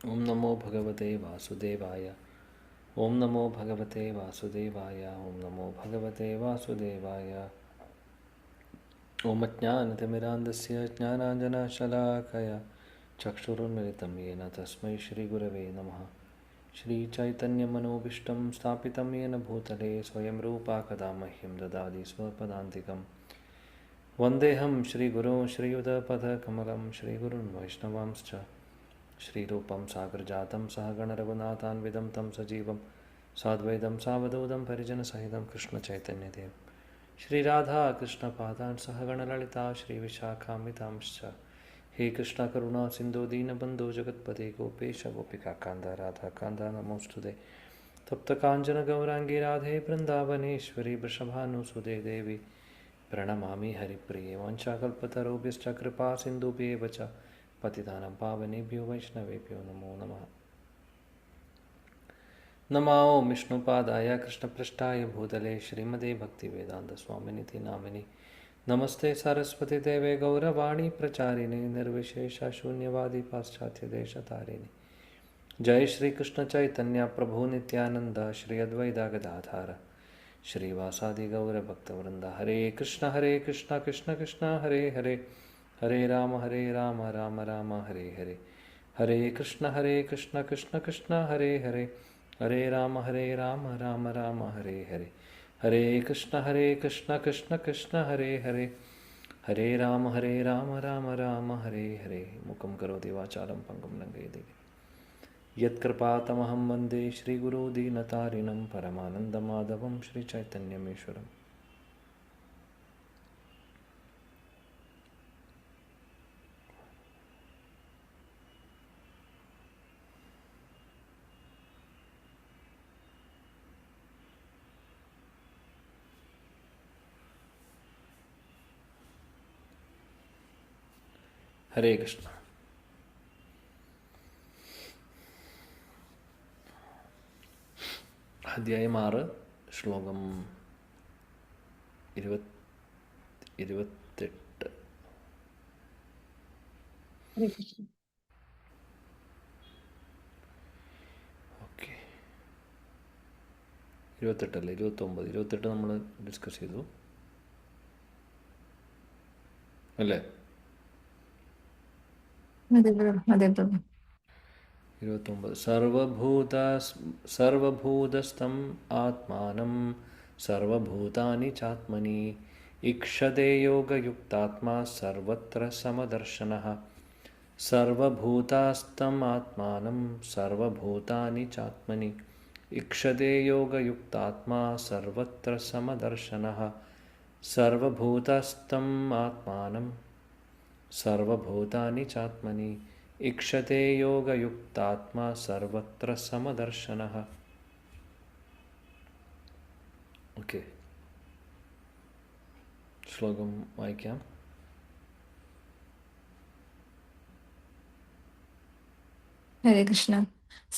ओम नमो भगवते वासुदेवाय। ओम नमो भगवते वासुदेवाय। ओम नमो भगवते वासुदेवाय। ओम अज्ञानतिमिरान्धस्य ज्ञानाञ्जनशलाकया चक्षुरुन्मिलितं येन तस्मै श्रीगुरवे नमः। श्रीचैतन्यमनोभीष्टं स्थापितं येन भूतले स्वयं रूपा कदा मह्यं ददाति स्वपदान्तिकं। वन्देऽहं श्रीगुरुं श्रीयुतपदकमलं श्रीगुरुन् वैष्णवांश्च श्रीरूपं सागरजातं सहगणरघुनाथान्वितं तं सजीवं साद्वैतं सावधूतं परिजनसहितं कृष्णचैतन्यदेव श्रीराधा कृष्णपादान् सहगणललिता श्रीविशाखान्वितांश्च। हे कृष्ण करुणा सिन्धु दीनबन्धु जगत्पते गोपेश गोपिकान्त राधाकान्त नमोऽस्तुते। तप्तकाञ्चन गौराङ्गी राधे वृन्दावनेश्वरी वृषभानुसुते देवी प्रणमामि हरिप्रिये। वाञ्छाकल्पतरुभ्यश्च कृपा सिन्धुभ्येव च पतितानां पावनेभ्यो वैष्णवेभ्यो नमो नमः। नमो विष्णुपादाय कृष्णपृष्ठाय भूतले श्रीमते भक्तिवेदान्तस्वामिनिति नामिनि। नमस्ते सरस्वती देवे गौरवाणी प्रचारिणे निर्विशेषशून्यवादी पाश्चात्यदेशतारिणे। जय श्री कृष्ण चैतन्य प्रभु नित्यानंद श्री अद्वैता गदाधर श्रीवासादि गौरभक्तवृंद। हरे कृष्ण कृष्ण कृष्ण हरे हरे, हरे राम राम राम हरे हरे। हरे कृष्ण कृष्ण कृष्ण हरे हरे, हरे राम राम राम हरे हरे। हरे कृष्ण कृष्ण कृष्ण हरे हरे, हरे राम राम राम हरे हरे। मुखं करोति वाचालं पङ्गुं लङ्घयति यत्कृपातमहं वन्दे श्रीगुरो दीनतारिणं परमानन्दमाधवं श्रीचैतन्यमीश्वरम्। हरे कृष्ण। അധ്യായം 6 ശ്ലോകം 28. हरे कृष्ण। ഓക്കെ, 28 അല്ല 29. 28 നമ്മൾ ഡിസ്കസ് ചെയ്തു അല്ലേ? അതെ പ്രഭു. 29. സർവഭൂതസ്ഥം ആത്മാനം സർവഭൂതാനി ചാത്മനി ഇക്ഷതേ യോഗയുക്താത്മാ സർവത്ര സമദർശനഃ। സർവഭൂതസ്ഥം ആത്മാനം സർവഭൂതാനി ചാത്മനി ഇക്ഷതേ യോഗയുക്താത്മാ സർവത്ര സമദർശനഃ। സർവഭൂതസ്ഥം ആത്മാനം സർവഭൂതാനി ചാത്മനി ഇക്ഷതേ യോഗയുക്താത്മാ സർവത്ര സമദർശനഃ. ഓക്കെ, ശ്ലോകം വായിക്കാം. ഹരേ കൃഷ്ണ.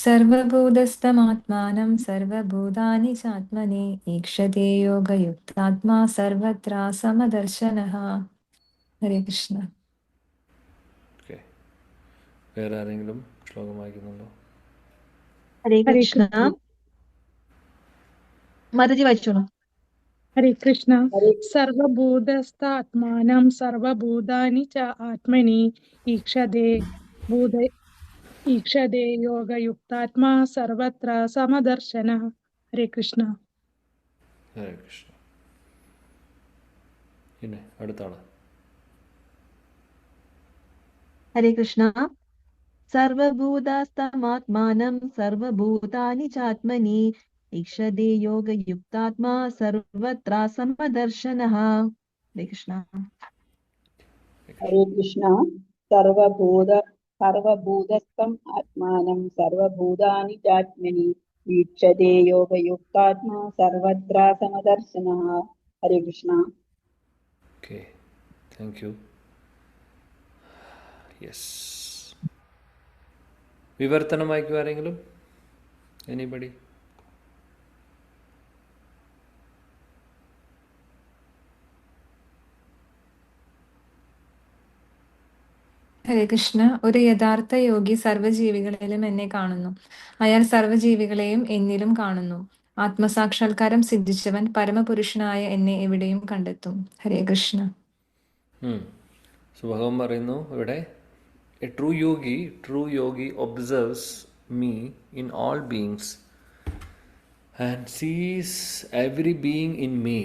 സർവഭൂതസ്ഥമാത്മാനം സർവഭൂതാനി ചാത്മനി ഈക്ഷതേ യോഗയുക്താത്മാ സർവത്ര സമദർശനഃ. ഹരേ കൃഷ്ണ. ഓക്കെ, വേറെ ആരെങ്കിലും ശ്ലോകം വായിക്കുന്നുണ്ടോ? ഹരേ हरे കൃഷ്ണ. कृष्ण। മാതാജി വായിച്ചോളൂ. हरे कृष्ण। सर्वभूतस्थात्मानं सर्वभूतानि च आत्मनि ईक्षते भूत ईक्षते योगयुक्तात्मा सर्वत्र समदर्शनः। हरे कृष्ण। ഹരേ കൃഷ്ണ. പിന്നെ അടുത്ത ആള്. ഹരേ കൃഷ്ണ. സർവഭൂതസ്ഥമാത്മാനം സർവഭൂതാനി ചാത്മനി ഈക്ഷതേ യോഗയുക്താത്മാ സർവത്ര സമദർശനഃ. ഹരേ കൃഷ്ണ. हरे कृष्ण। सर्वभूतस्थम् आत्मानं सर्वभूतानि चात्मनि ईक्षते योगयुक्तात्मा सर्वत्र समदर्शनः। Hare Krishna. Okay, thank you. Yes, വിവർത്തനം വായിക്കുക ആരെങ്കിലും? എനിബഡി? ഹരേ കൃഷ്ണ. ഒരു യഥാർത്ഥ യോഗി സർവ്വജീവികളിലും എന്നെ കാണുന്നു. അയാൾ സർവ്വജീവികളെയും എന്നിലും കാണുന്നു. ആത്മസാക്ഷാത്കാരം സിദ്ധിച്ചവൻ പരമപുരുഷനായ എന്നെ എവിടെയും കണ്ടെത്തും. ഹരേ കൃഷ്ണ. സോ ഭഗവാൻ പറയുന്നു ഇവിടെ, a true yogi observes me in all beings and sees every being in me.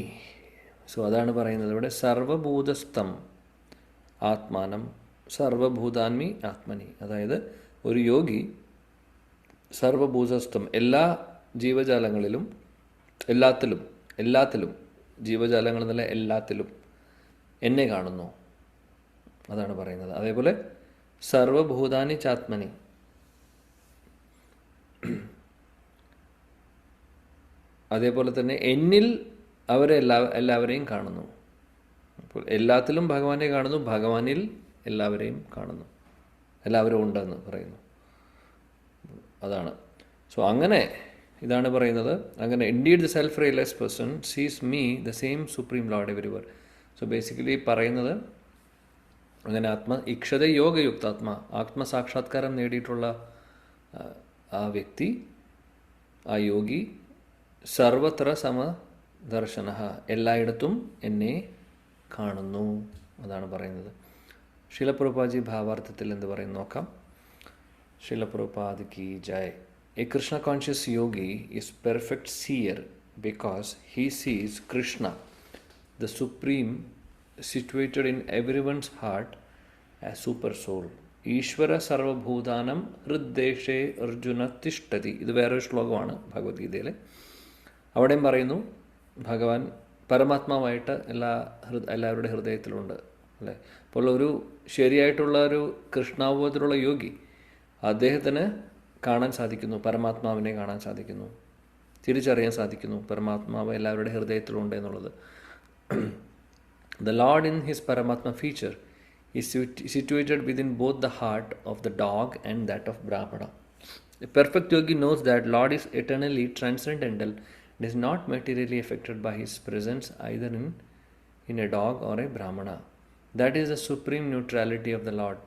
So അതാണ് പറയുന്നത് ഇവിടെ, സർവഭൂതസ്ഥം ആത്മാനം സർവഭൂതാന്മി ആത്മനി. അതായത് ഒരു യോഗി സർവഭൂതസ്ഥം എല്ലാ ജീവജാലങ്ങളിലും എല്ലാത്തിലും ജീവജാലങ്ങൾ എന്നല്ല എല്ലാത്തിലും എന്നെ കാണുന്നു. അതാണ് പറയുന്നത്. അതേപോലെ സർവഭൂതാനി ചാത്മനി, അതേപോലെ തന്നെ എന്നിൽ അവരെ എല്ലാവരെയും കാണുന്നു. അപ്പോൾ എല്ലാത്തിലും ഭഗവാനെ കാണുന്നു, ഭഗവാനിൽ എല്ലാവരെയും കാണുന്നു, എല്ലാവരും ഉണ്ടെന്ന് പറയുന്നു. അതാണ്. സോ അങ്ങനെ ഇതാണ് പറയുന്നത്. അങ്ങനെ indeed the self realized person sees me the same supreme lord everywhere. So basically പറയുന്നത് അങ്ങനെ ഇക്ഷത യോഗയുക്താത്മാ, ആത്മസാക്ഷാത്കാരം നേടിയിട്ടുള്ള ആ വ്യക്തി, ആ യോഗി, സർവത്ര സമദർശന, എല്ലായിടത്തും എന്നെ കാണുന്നു. അതാണ് പറയുന്നത്. ശീല പ്രഭുപാദി ഭാവാർത്ഥത്തിൽ എന്ത് പറയുന്നു നോക്കാം. ശീല പ്രഭുപാദ് കി ജയ്. A Krishna conscious yogi is perfect seer because he sees Krishna the supreme situated in everyone's heart as super soul. ഈശ്വര സർവഭൂതാനം ഹൃദ്ദേശേ അർജുന തിഷ്ഠതി. ഇത് വേറൊരു ശ്ലോകമാണ് ഭഗവത്ഗീതയിൽ. അവിടെയും പറയുന്നു ഭഗവാൻ പരമാത്മാവായിട്ട് എല്ലാവരുടെ ഹൃദയത്തിലുണ്ട്, അല്ലേ. അപ്പോൾ ഒരു ശരിയായിട്ടുള്ള ഒരു കൃഷ്ണാവബോധത്തിലുള്ള യോഗി, അദ്ദേഹത്തിന് കാണാൻ സാധിക്കുന്നു, പരമാത്മാവിനെ കാണാൻ സാധിക്കുന്നു, തിരിച്ചറിയാൻ സാധിക്കുന്നു പരമാത്മാവ് എല്ലാവരുടെ ഹൃദയത്തിലുണ്ട് എന്നുള്ളത്. The Lord in his Paramatma feature is situated within both the heart of the dog and that of Brahmana. A perfect yogi knows that Lord is eternally transcendental and is not materially affected by his presence either in a dog or a Brahmana. That is the supreme neutrality of the Lord.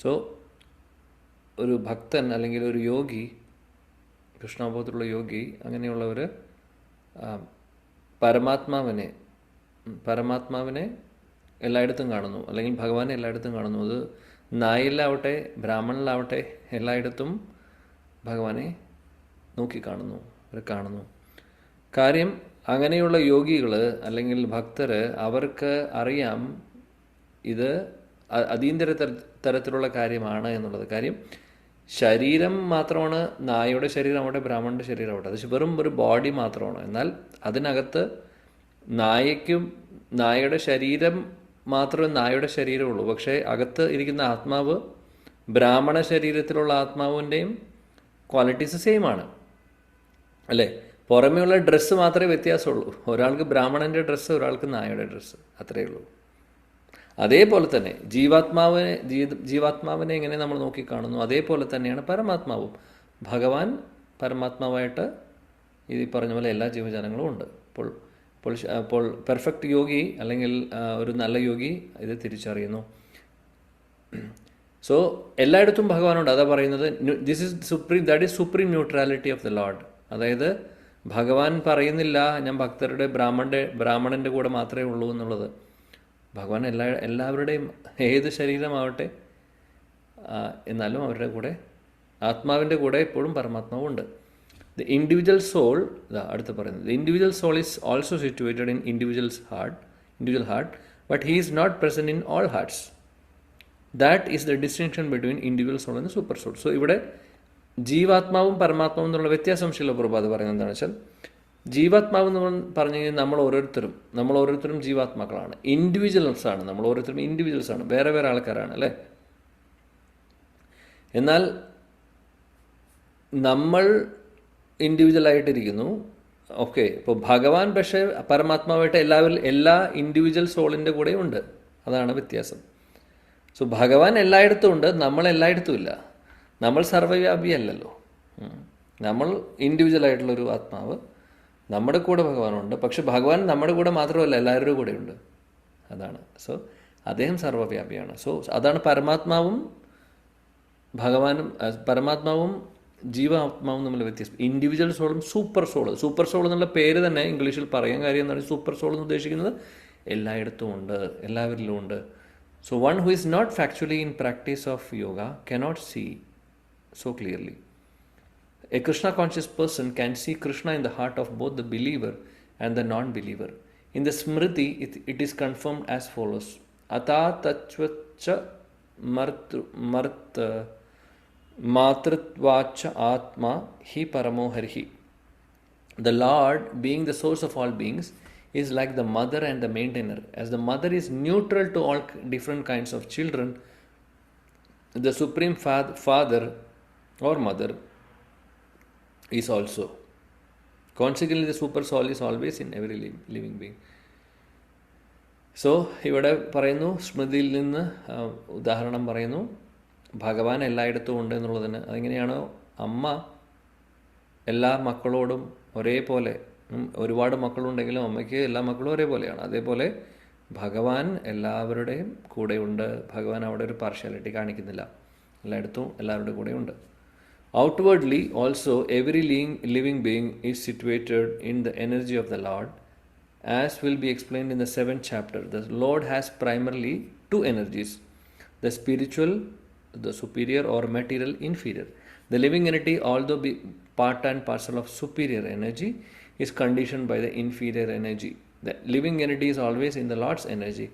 So, ഒരു ഭക്തൻ അല്ലെങ്കിൽ ഒരു യോഗി, കൃഷ്ണബോധത്തിലുള്ള യോഗി, അങ്ങനെയുള്ളവർ പരമാത്മാവിനെ എല്ലായിടത്തും കാണുന്നു, അല്ലെങ്കിൽ ഭഗവാനെ എല്ലായിടത്തും കാണുന്നു. അത് നായിലാവട്ടെ ബ്രാഹ്മണനിലാവട്ടെ എല്ലായിടത്തും ഭഗവാനെ നോക്കിക്കാണുന്നു, അവർ കാണുന്നു. കാര്യം അങ്ങനെയുള്ള യോഗികൾ അല്ലെങ്കിൽ ഭക്തർ, അവർക്ക് അറിയാം ഇത് അതീന്ദ്ര തരത്തിലുള്ള കാര്യമാണ് എന്നുള്ളത്. കാര്യം ശരീരം മാത്രമാണ്, നായയുടെ ശരീരമാവട്ടെ ബ്രാഹ്മണൻ്റെ ശരീരമാവട്ടെ, അത് വെറും ഒരു ബോഡി മാത്രമാണ്. എന്നാൽ അതിനകത്ത് നായയുടെ ശരീരം മാത്രമേ നായയുടെ ശരീരമുള്ളൂ. പക്ഷേ അകത്ത് ഇരിക്കുന്ന ആത്മാവ് ബ്രാഹ്മണ ശരീരത്തിലുള്ള ആത്മാവിൻ്റെയും ക്വാളിറ്റീസ് സെയിം ആണ്, അല്ലേ. പുറമേയുള്ള ഡ്രസ്സ് മാത്രമേ വ്യത്യാസമുള്ളൂ. ഒരാൾക്ക് ബ്രാഹ്മണൻ്റെ ഡ്രസ്സ്, ഒരാൾക്ക് നായയുടെ ഡ്രസ്സ്, അത്രയേ ഉള്ളൂ. അതേപോലെ തന്നെ ജീവാത്മാവിനെ എങ്ങനെ നമ്മൾ നോക്കിക്കാണുന്നു, അതേപോലെ തന്നെയാണ് പരമാത്മാവും. ഭഗവാൻ പരമാത്മാവായിട്ട് ഈ പറഞ്ഞ പോലെ എല്ലാ ജീവജാലങ്ങളും ഉണ്ട്. അപ്പോൾ പെർഫെക്റ്റ് യോഗി അല്ലെങ്കിൽ ഒരു നല്ല യോഗി ഇത് തിരിച്ചറിയുന്നു. സോ എല്ലായിടത്തും ഭഗവാനുണ്ട്. അതാ പറയുന്നത്, that is supreme neutrality of the Lord. അതായത് ഭഗവാൻ പറയുന്നില്ല ഞാൻ ഭക്തരുടെ ബ്രാഹ്മണൻ്റെ കൂടെ മാത്രമേ ഉള്ളൂ എന്നുള്ളത്. ഭഗവാൻ എല്ലാവരുടെയും, ഏത് ശരീരമാവട്ടെ, എന്നാലും അവരുടെ കൂടെ, ആത്മാവിൻ്റെ കൂടെ എപ്പോഴും പരമാത്മാവുണ്ട്. The individual soul, അടുത്ത് പറയുന്നത്, the individual soul is also situated in individual heart, but he is not present in all hearts. That is the distinction between individual soul and the super soul. So ഇവിടെ ജീവാത്മാവും പരമാത്മാവും എന്നുള്ള വ്യത്യാസം ശീല പ്രഭുപാദ് പറയുന്നത് എന്താണെന്ന് വെച്ചാൽ, ജീവാത്മാവ് എന്ന് പറഞ്ഞു കഴിഞ്ഞാൽ നമ്മൾ ഓരോരുത്തരും ജീവാത്മാക്കളാണ്, ഇൻഡിവിജ്വൽസ് ആണ്. നമ്മൾ ഓരോരുത്തരും ഇൻഡിവിജ്വൽസ് ആണ്, വേറെ വേറെ ആൾക്കാരാണ്, അല്ലേ. എന്നാൽ നമ്മൾ ഇൻഡിവിജ്വലായിട്ടിരിക്കുന്നു. ഓക്കെ, ഇപ്പോൾ ഭഗവാൻ പക്ഷേ പരമാത്മാവായിട്ട് എല്ലാ ഇൻഡിവിജ്വൽ സോളിൻ്റെ കൂടെയും ഉണ്ട്. അതാണ് വ്യത്യാസം. സോ ഭഗവാൻ എല്ലായിടത്തും ഉണ്ട്, നമ്മൾ എല്ലായിടത്തും ഇല്ല. നമ്മൾ സർവ്വവ്യാപിയല്ലല്ലോ. നമ്മൾ ഇൻഡിവിജ്വലായിട്ടുള്ളൊരു ആത്മാവ്, നമ്മുടെ കൂടെ ഭഗവാനുണ്ട്. പക്ഷെ ഭഗവാൻ നമ്മുടെ കൂടെ മാത്രമല്ല, എല്ലാവരുടെ കൂടെ ഉണ്ട്. അതാണ്. സോ അദ്ദേഹം സർവ്വവ്യാപിയാണ്. സോ അതാണ് പരമാത്മാവും ഭഗവാനും പരമാത്മാവും ജീവാത്മാവും തമ്മിൽ വ്യത്യാസം. ഇൻഡിവിജ്വൽ സോളും സൂപ്പർ സോൾ എന്നുള്ള പേര് തന്നെ ഇംഗ്ലീഷിൽ പറയാൻ കാര്യം എന്താണ്? സൂപ്പർ സോൾ എന്ന് ഉദ്ദേശിക്കുന്നത് എല്ലായിടത്തും ഉണ്ട്, എല്ലാവരിലും ഉണ്ട്. So one who is not factually in practice of yoga cannot see so clearly. A Krishna conscious person can see Krishna in the heart of both the believer and the non-believer. In the Smriti, it is confirmed as follows: Ata tachvacha matritvacha atma hi paramo harihi. The Lord, being the source of all beings, is like the mother and the maintainer. As the mother is neutral to all different kinds of children, the Supreme Father or Mother is also. Consequently, the super soul is always in every living being. So ഇവിടെ പറയുന്നു, സ്മൃതിയിൽ നിന്ന് ഉദാഹരണം പറയുന്നു, ഭഗവാൻ എല്ലായിടത്തും ഉണ്ട് എന്നുള്ളതിന്. അതെങ്ങനെയാണോ അമ്മ എല്ലാ മക്കളോടും ഒരേപോലെ, ഒരുപാട് മക്കളുണ്ടെങ്കിലും അമ്മയ്ക്ക് എല്ലാ മക്കളും ഒരേപോലെയാണ്, അതേപോലെ ഭഗവാൻ എല്ലാവരുടെയും കൂടെയുണ്ട്. ഭഗവാൻ അവിടെ ഒരു പാർഷ്യാലിറ്റി കാണിക്കുന്നില്ല, എല്ലായിടത്തും എല്ലാവരുടെ കൂടെയുണ്ട്. Outwardly also, every living being is situated in the energy of the Lord, as will be explained in the 7th chapter. The Lord has primarily two energies: the spiritual, the superior, or material, inferior. The living entity, although be part and parcel of superior energy, is conditioned by the inferior energy. The living entity is always in the Lord's energy.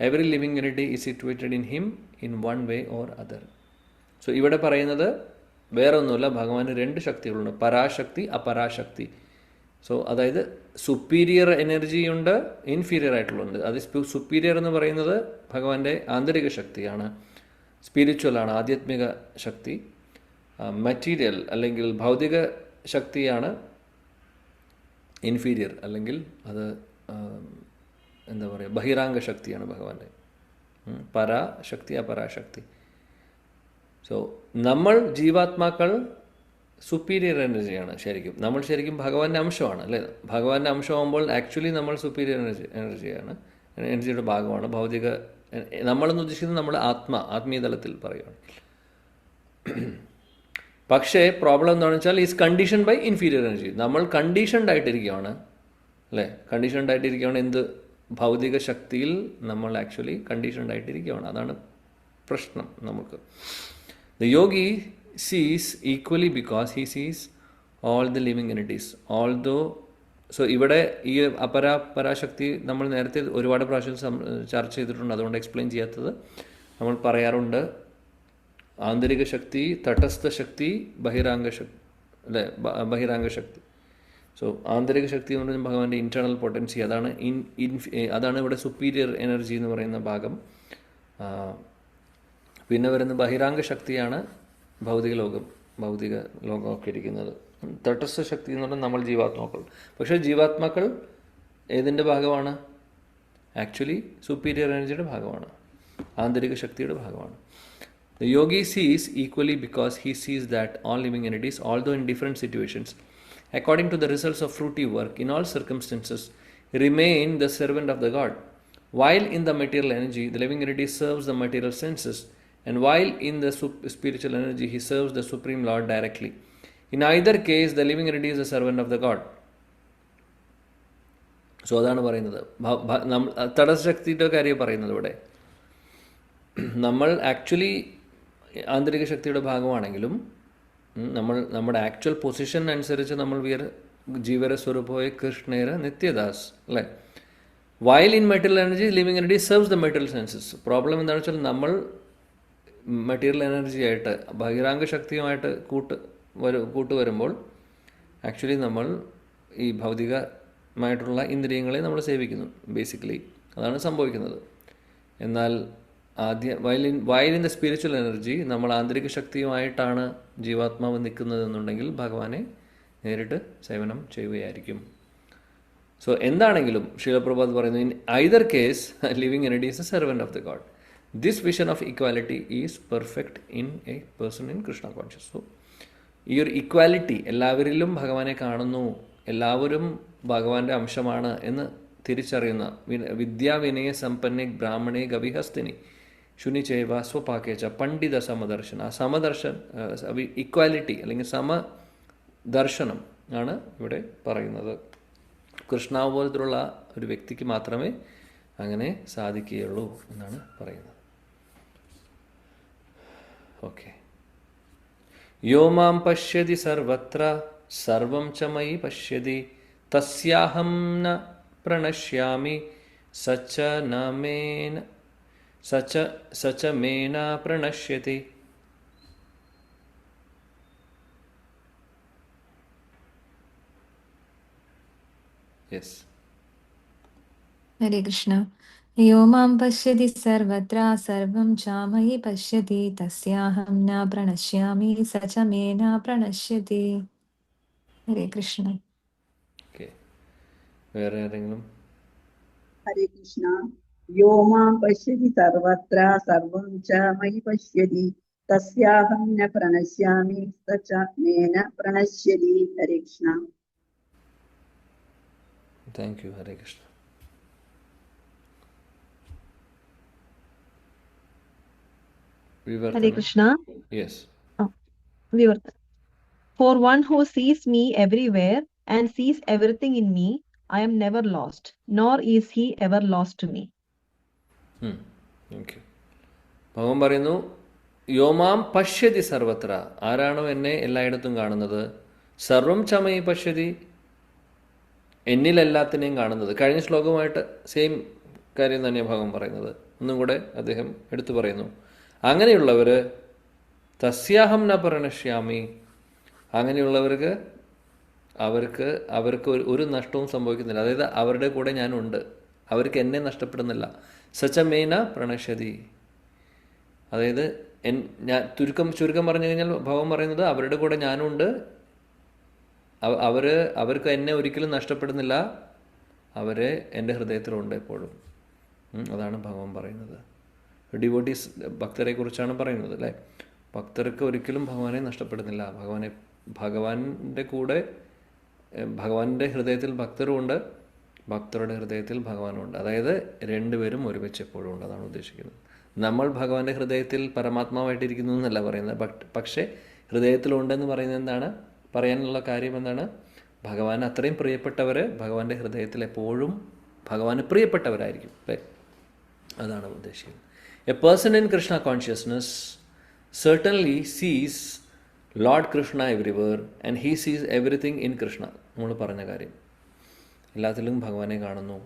Every living entity is situated in Him in one way or other. So ഇവിടെ പറയുന്നത് വേറെ ഒന്നുമില്ല, ഭഗവാന് രണ്ട് ശക്തികളുണ്ട്, പരാശക്തി അപരാശക്തി. So അതായത് superior എനർജിയുണ്ട്, inferior ആയിട്ടുള്ളുണ്ട്. അത് superior എന്ന് പറയുന്നത് ഭഗവാന്റെ ആന്തരിക ശക്തിയാണ്, സ്പിരിച്വലാണ്, ആധ്യാത്മിക ശക്തി. മെറ്റീരിയൽ അല്ലെങ്കിൽ ഭൗതിക ശക്തിയാണ് ഇൻഫീരിയർ, അല്ലെങ്കിൽ അത് എന്താ പറയുക, ബഹിരാംഗ ശക്തിയാണ് ഭഗവാന്റെ. പരാശക്തി അപരാശക്തി. സോ നമ്മൾ ജീവാത്മാക്കൾ സുപ്പീരിയർ എനർജിയാണ്. നമ്മൾ ശരിക്കും ഭഗവാന്റെ അംശമാണ്, അല്ലേ? ഭഗവാന്റെ അംശമാകുമ്പോൾ ആക്ച്വലി നമ്മൾ സുപ്പീരിയർ എനർജിയാണ്, എനർജിയുടെ ഭാഗമാണ്. ഭൗതിക നമ്മളെന്ന് ഉദ്ദേശിക്കുന്നത് നമ്മൾ ആത്മീയ തലത്തിൽ പറയുകയാണ്. പക്ഷേ പ്രോബ്ലം എന്താണെന്ന് വെച്ചാൽ is condition by inferior energy. നമ്മൾ കണ്ടീഷൻഡ് ആയിട്ടിരിക്കുകയാണ്, അല്ലേ? കണ്ടീഷൻഡ് ആയിട്ടിരിക്കുകയാണ്. എന്ത്? ഭൗതിക ശക്തിയിൽ നമ്മൾ ആക്ച്വലി കണ്ടീഷൻഡ് ആയിട്ടിരിക്കുകയാണ്. അതാണ് പ്രശ്നം നമുക്ക്. The yogi sees equally because he sees all the living entities. Although, so ഇവിടെ ഈ പരാശക്തി നമ്മൾ നേരത്തെ ഒരുപാട് പ്രാവശ്യം ചർച്ച ചെയ്തിട്ടുണ്ട്, അതുകൊണ്ട് എക്സ്പ്ലെയിൻ ചെയ്യാത്തത്. നമ്മൾ പറയാറുണ്ട് ആന്തരിക ശക്തി, തടസ്ഥ ശക്തി, ബഹിരാംഗ ശക്തി, അല്ലേ? ബഹിരാംഗ ശക്തി. സോ ആന്തരിക ശക്തി എന്ന് പറഞ്ഞാൽ ഭഗവാന്റെ ഇന്റേണൽ പൊട്ടൻസി, അതാണ് ഇവിടെ സുപ്പീരിയർ എനർജി എന്ന് പറയുന്ന ഭാഗം. പിന്നെ വരുന്ന ബഹിരാംഗ ശക്തിയാണ് ഭൗതിക ലോകമൊക്കെ ഇരിക്കുന്നത്. തടസ്ഥ ശക്തി എന്ന് പറഞ്ഞാൽ നമ്മൾ ജീവാത്മാക്കൾ. പക്ഷേ ജീവാത്മാക്കൾ ഏതിൻ്റെ ഭാഗമാണ്? ആക്ച്വലി സുപ്പീരിയർ എനർജിയുടെ ഭാഗമാണ്, ആന്തരിക ശക്തിയുടെ ഭാഗമാണ്. The yogi sees equally because he sees that all living entities, although in different situations, according to the results of fruity work, in all circumstances, remain the servant of the God. While in the material energy, the living entity serves the material senses, and while in the spiritual energy, he serves the Supreme Lord directly. In either case, the living entity is a servant of the God. So അതാണ് പറയുന്നത്. തടസ്സശക്തിയുടെ കാര്യം പറയുന്നത് ഇവിടെ. നമ്മൾ actually ആന്തരിക ശക്തിയുടെ ഭാഗമാണെങ്കിലും നമ്മുടെ actual position അനുസരിച്ച് നമ്മൾ ജീവര സ്വരൂപമായ കൃഷ്ണേര നിത്യദാസ്, അല്ലേ? While in material energy, living energy serves the material census. Problem എന്താണെന്ന് വെച്ചാൽ നമ്മൾ മെറ്റീരിയൽ എനർജിയായിട്ട് ബഹിരാംഗ ശക്തിയുമായിട്ട് കൂട്ട് വരുമ്പോൾ ആക്ച്വലി നമ്മൾ ഈ ഭൗതികമായിട്ടുള്ള ഇന്ദ്രിയങ്ങളെ നമ്മൾ സേവിക്കുന്നു. ബേസിക്കലി അതാണ് സംഭവിക്കുന്നത്. എന്നാൽ while in the spiritual energy നമ്മൾ ആന്തരിക ശക്തിയുമായിട്ടാണ് ജീവാത്മാവ് നിൽക്കുന്നതെന്നുണ്ടെങ്കിൽ ഭഗവാനെ നേരിട്ട് സേവനം ചെയ്യുകയായിരിക്കും. സോ എന്താണെങ്കിലും ശീലപ്രഭാത് പറയുന്നു, in either case living energy is A servant of the God. This vision of equality is perfect in A person in Krishna conscious. So ഈ ഒരു ഇക്വാലിറ്റി, എല്ലാവരിലും ഭഗവാനെ കാണുന്നു, എല്ലാവരും ഭഗവാന്റെ അംശമാണ് എന്ന് തിരിച്ചറിയുന്ന വിദ്യാവിനയ സമ്പന്നെ ബ്രാഹ്മണേ ഗവിഹസ്തിനി ശുനിചേവ സ്വപാക്കേച്ച പണ്ഡിത സമദർശന. ഇക്വാലിറ്റി അല്ലെങ്കിൽ സമദർശനം ആണ് ഇവിടെ പറയുന്നത്. കൃഷ്ണാവബോധത്തിലുള്ള ഒരു വ്യക്തിക്ക് മാത്രമേ അങ്ങനെ സാധിക്കുകയുള്ളൂ എന്നാണ് പറയുന്നത്. ഓക്കെ. യോ മാം പശ്യതി സർവത്ര സർവം ച മയി പശ്യതി തസ്യാഹം ന പ്രണശ്യാമി സച്ച മേന പ്രണശ്യതി. യെസ്. ഹരേ കൃഷ്ണ. യോ മാം പശ്യതി സർവത്ര സർവം ചാമയി പശ്യതി തസ്യാഹം ന പ്രണശ്യാമി സ ച മേ ന പ്രണശ്യതി. ഹരേ കൃഷ്ണ. ഓക്കെ. വേറെ ആരെങ്കിലും? ഹരേ കൃഷ്ണ. യോ മാം പശ്യതി സർവത്ര സർവം ച മയി പശ്യതി തസ്യാഹം ന പ്രണശ്യാമി സ ച മേന പ്രണശ്യതി. Hare Krishna. Thank you. Hare Krishna. Hare Krishna. Yes. Vivartana. For one who sees me everywhere and sees everything in me, I am never lost, nor is he ever lost to me. Thank you. ഭഗവാൻ പറയുന്നു, യോമാം പശ്യതി സർവത്ര. ആരാണോ എന്നെ എല്ലായിടത്തും കാണുന്നത്? സർവം ചമയി പശ്യതി, എന്നിലെല്ലാത്തിനെയും കാണുന്നത്. കഴിഞ്ഞ ശ്ലോകമായിട്ട് സെയിം കാര്യം തന്നെയാണ് ഭഗവാൻ പറയുന്നത്. ഒന്നും കൂടെ അദ്ദേഹം എടുത്തു പറയുന്നു, അങ്ങനെയുള്ളവർ തസ്യാഹം ന പ്രണശ്യാമി, അങ്ങനെയുള്ളവർക്ക് അവർക്ക് ഒരു നഷ്ടവും സംഭവിക്കുന്നില്ല. അതായത് അവരുടെ കൂടെ ഞാനുണ്ട്, അവർക്ക് എന്നെ നഷ്ടപ്പെടുന്നില്ല. സച്ചമേന പ്രണശ്യതി, അതായത് ഞാൻ ചുരുക്കം പറഞ്ഞു കഴിഞ്ഞാൽ ഭഗവാൻ പറയുന്നത് അവരുടെ കൂടെ ഞാനുണ്ട്, അവർക്ക് എന്നെ ഒരിക്കലും നഷ്ടപ്പെടുന്നില്ല, അവരെ എൻ്റെ ഹൃദയത്തിലുണ്ട് എപ്പോഴും. അതാണ് ഭഗവാൻ പറയുന്നത്. ഡിവോട്ടീസ് ഭക്തരെ കുറിച്ചാണ് പറയുന്നത് അല്ലേ. ഭക്തർക്ക് ഒരിക്കലും ഭഗവാനെ നഷ്ടപ്പെടുന്നില്ല. ഭഗവാന്റെ കൂടെ ഭഗവാന്റെ ഹൃദയത്തിൽ ഭക്തരുമുണ്ട്, ഭക്തരുടെ ഹൃദയത്തിൽ ഭഗവാനുണ്ട്. അതായത് രണ്ടുപേരും ഒരുമിച്ച് എപ്പോഴും ഉണ്ട്. അതാണ് ഉദ്ദേശിക്കുന്നത്. നമ്മൾ ഭഗവാന്റെ ഹൃദയത്തിൽ പരമാത്മാവായിട്ടിരിക്കുന്നു എന്നല്ല പറയുന്നത്. പക്ഷേ ഹൃദയത്തിലുണ്ടെന്ന് പറയുന്നത് എന്താണ്? പറയാനുള്ള കാര്യം എന്താണ്? ഭഗവാൻ അത്രയും പ്രിയപ്പെട്ടവർ ഭഗവാന്റെ ഹൃദയത്തിൽ എപ്പോഴും ഭഗവാന് പ്രിയപ്പെട്ടവരായിരിക്കും അല്ലേ. അതാണ് ഉദ്ദേശിക്കുന്നത്. A person in Krishna consciousness certainly sees Lord Krishna everywhere and he sees everything in Krishna. നമ്മൾ പറഞ്ഞ കാര്യം, എല്ലാത്തിലും ഭഗവാനെ കാണുന്നു,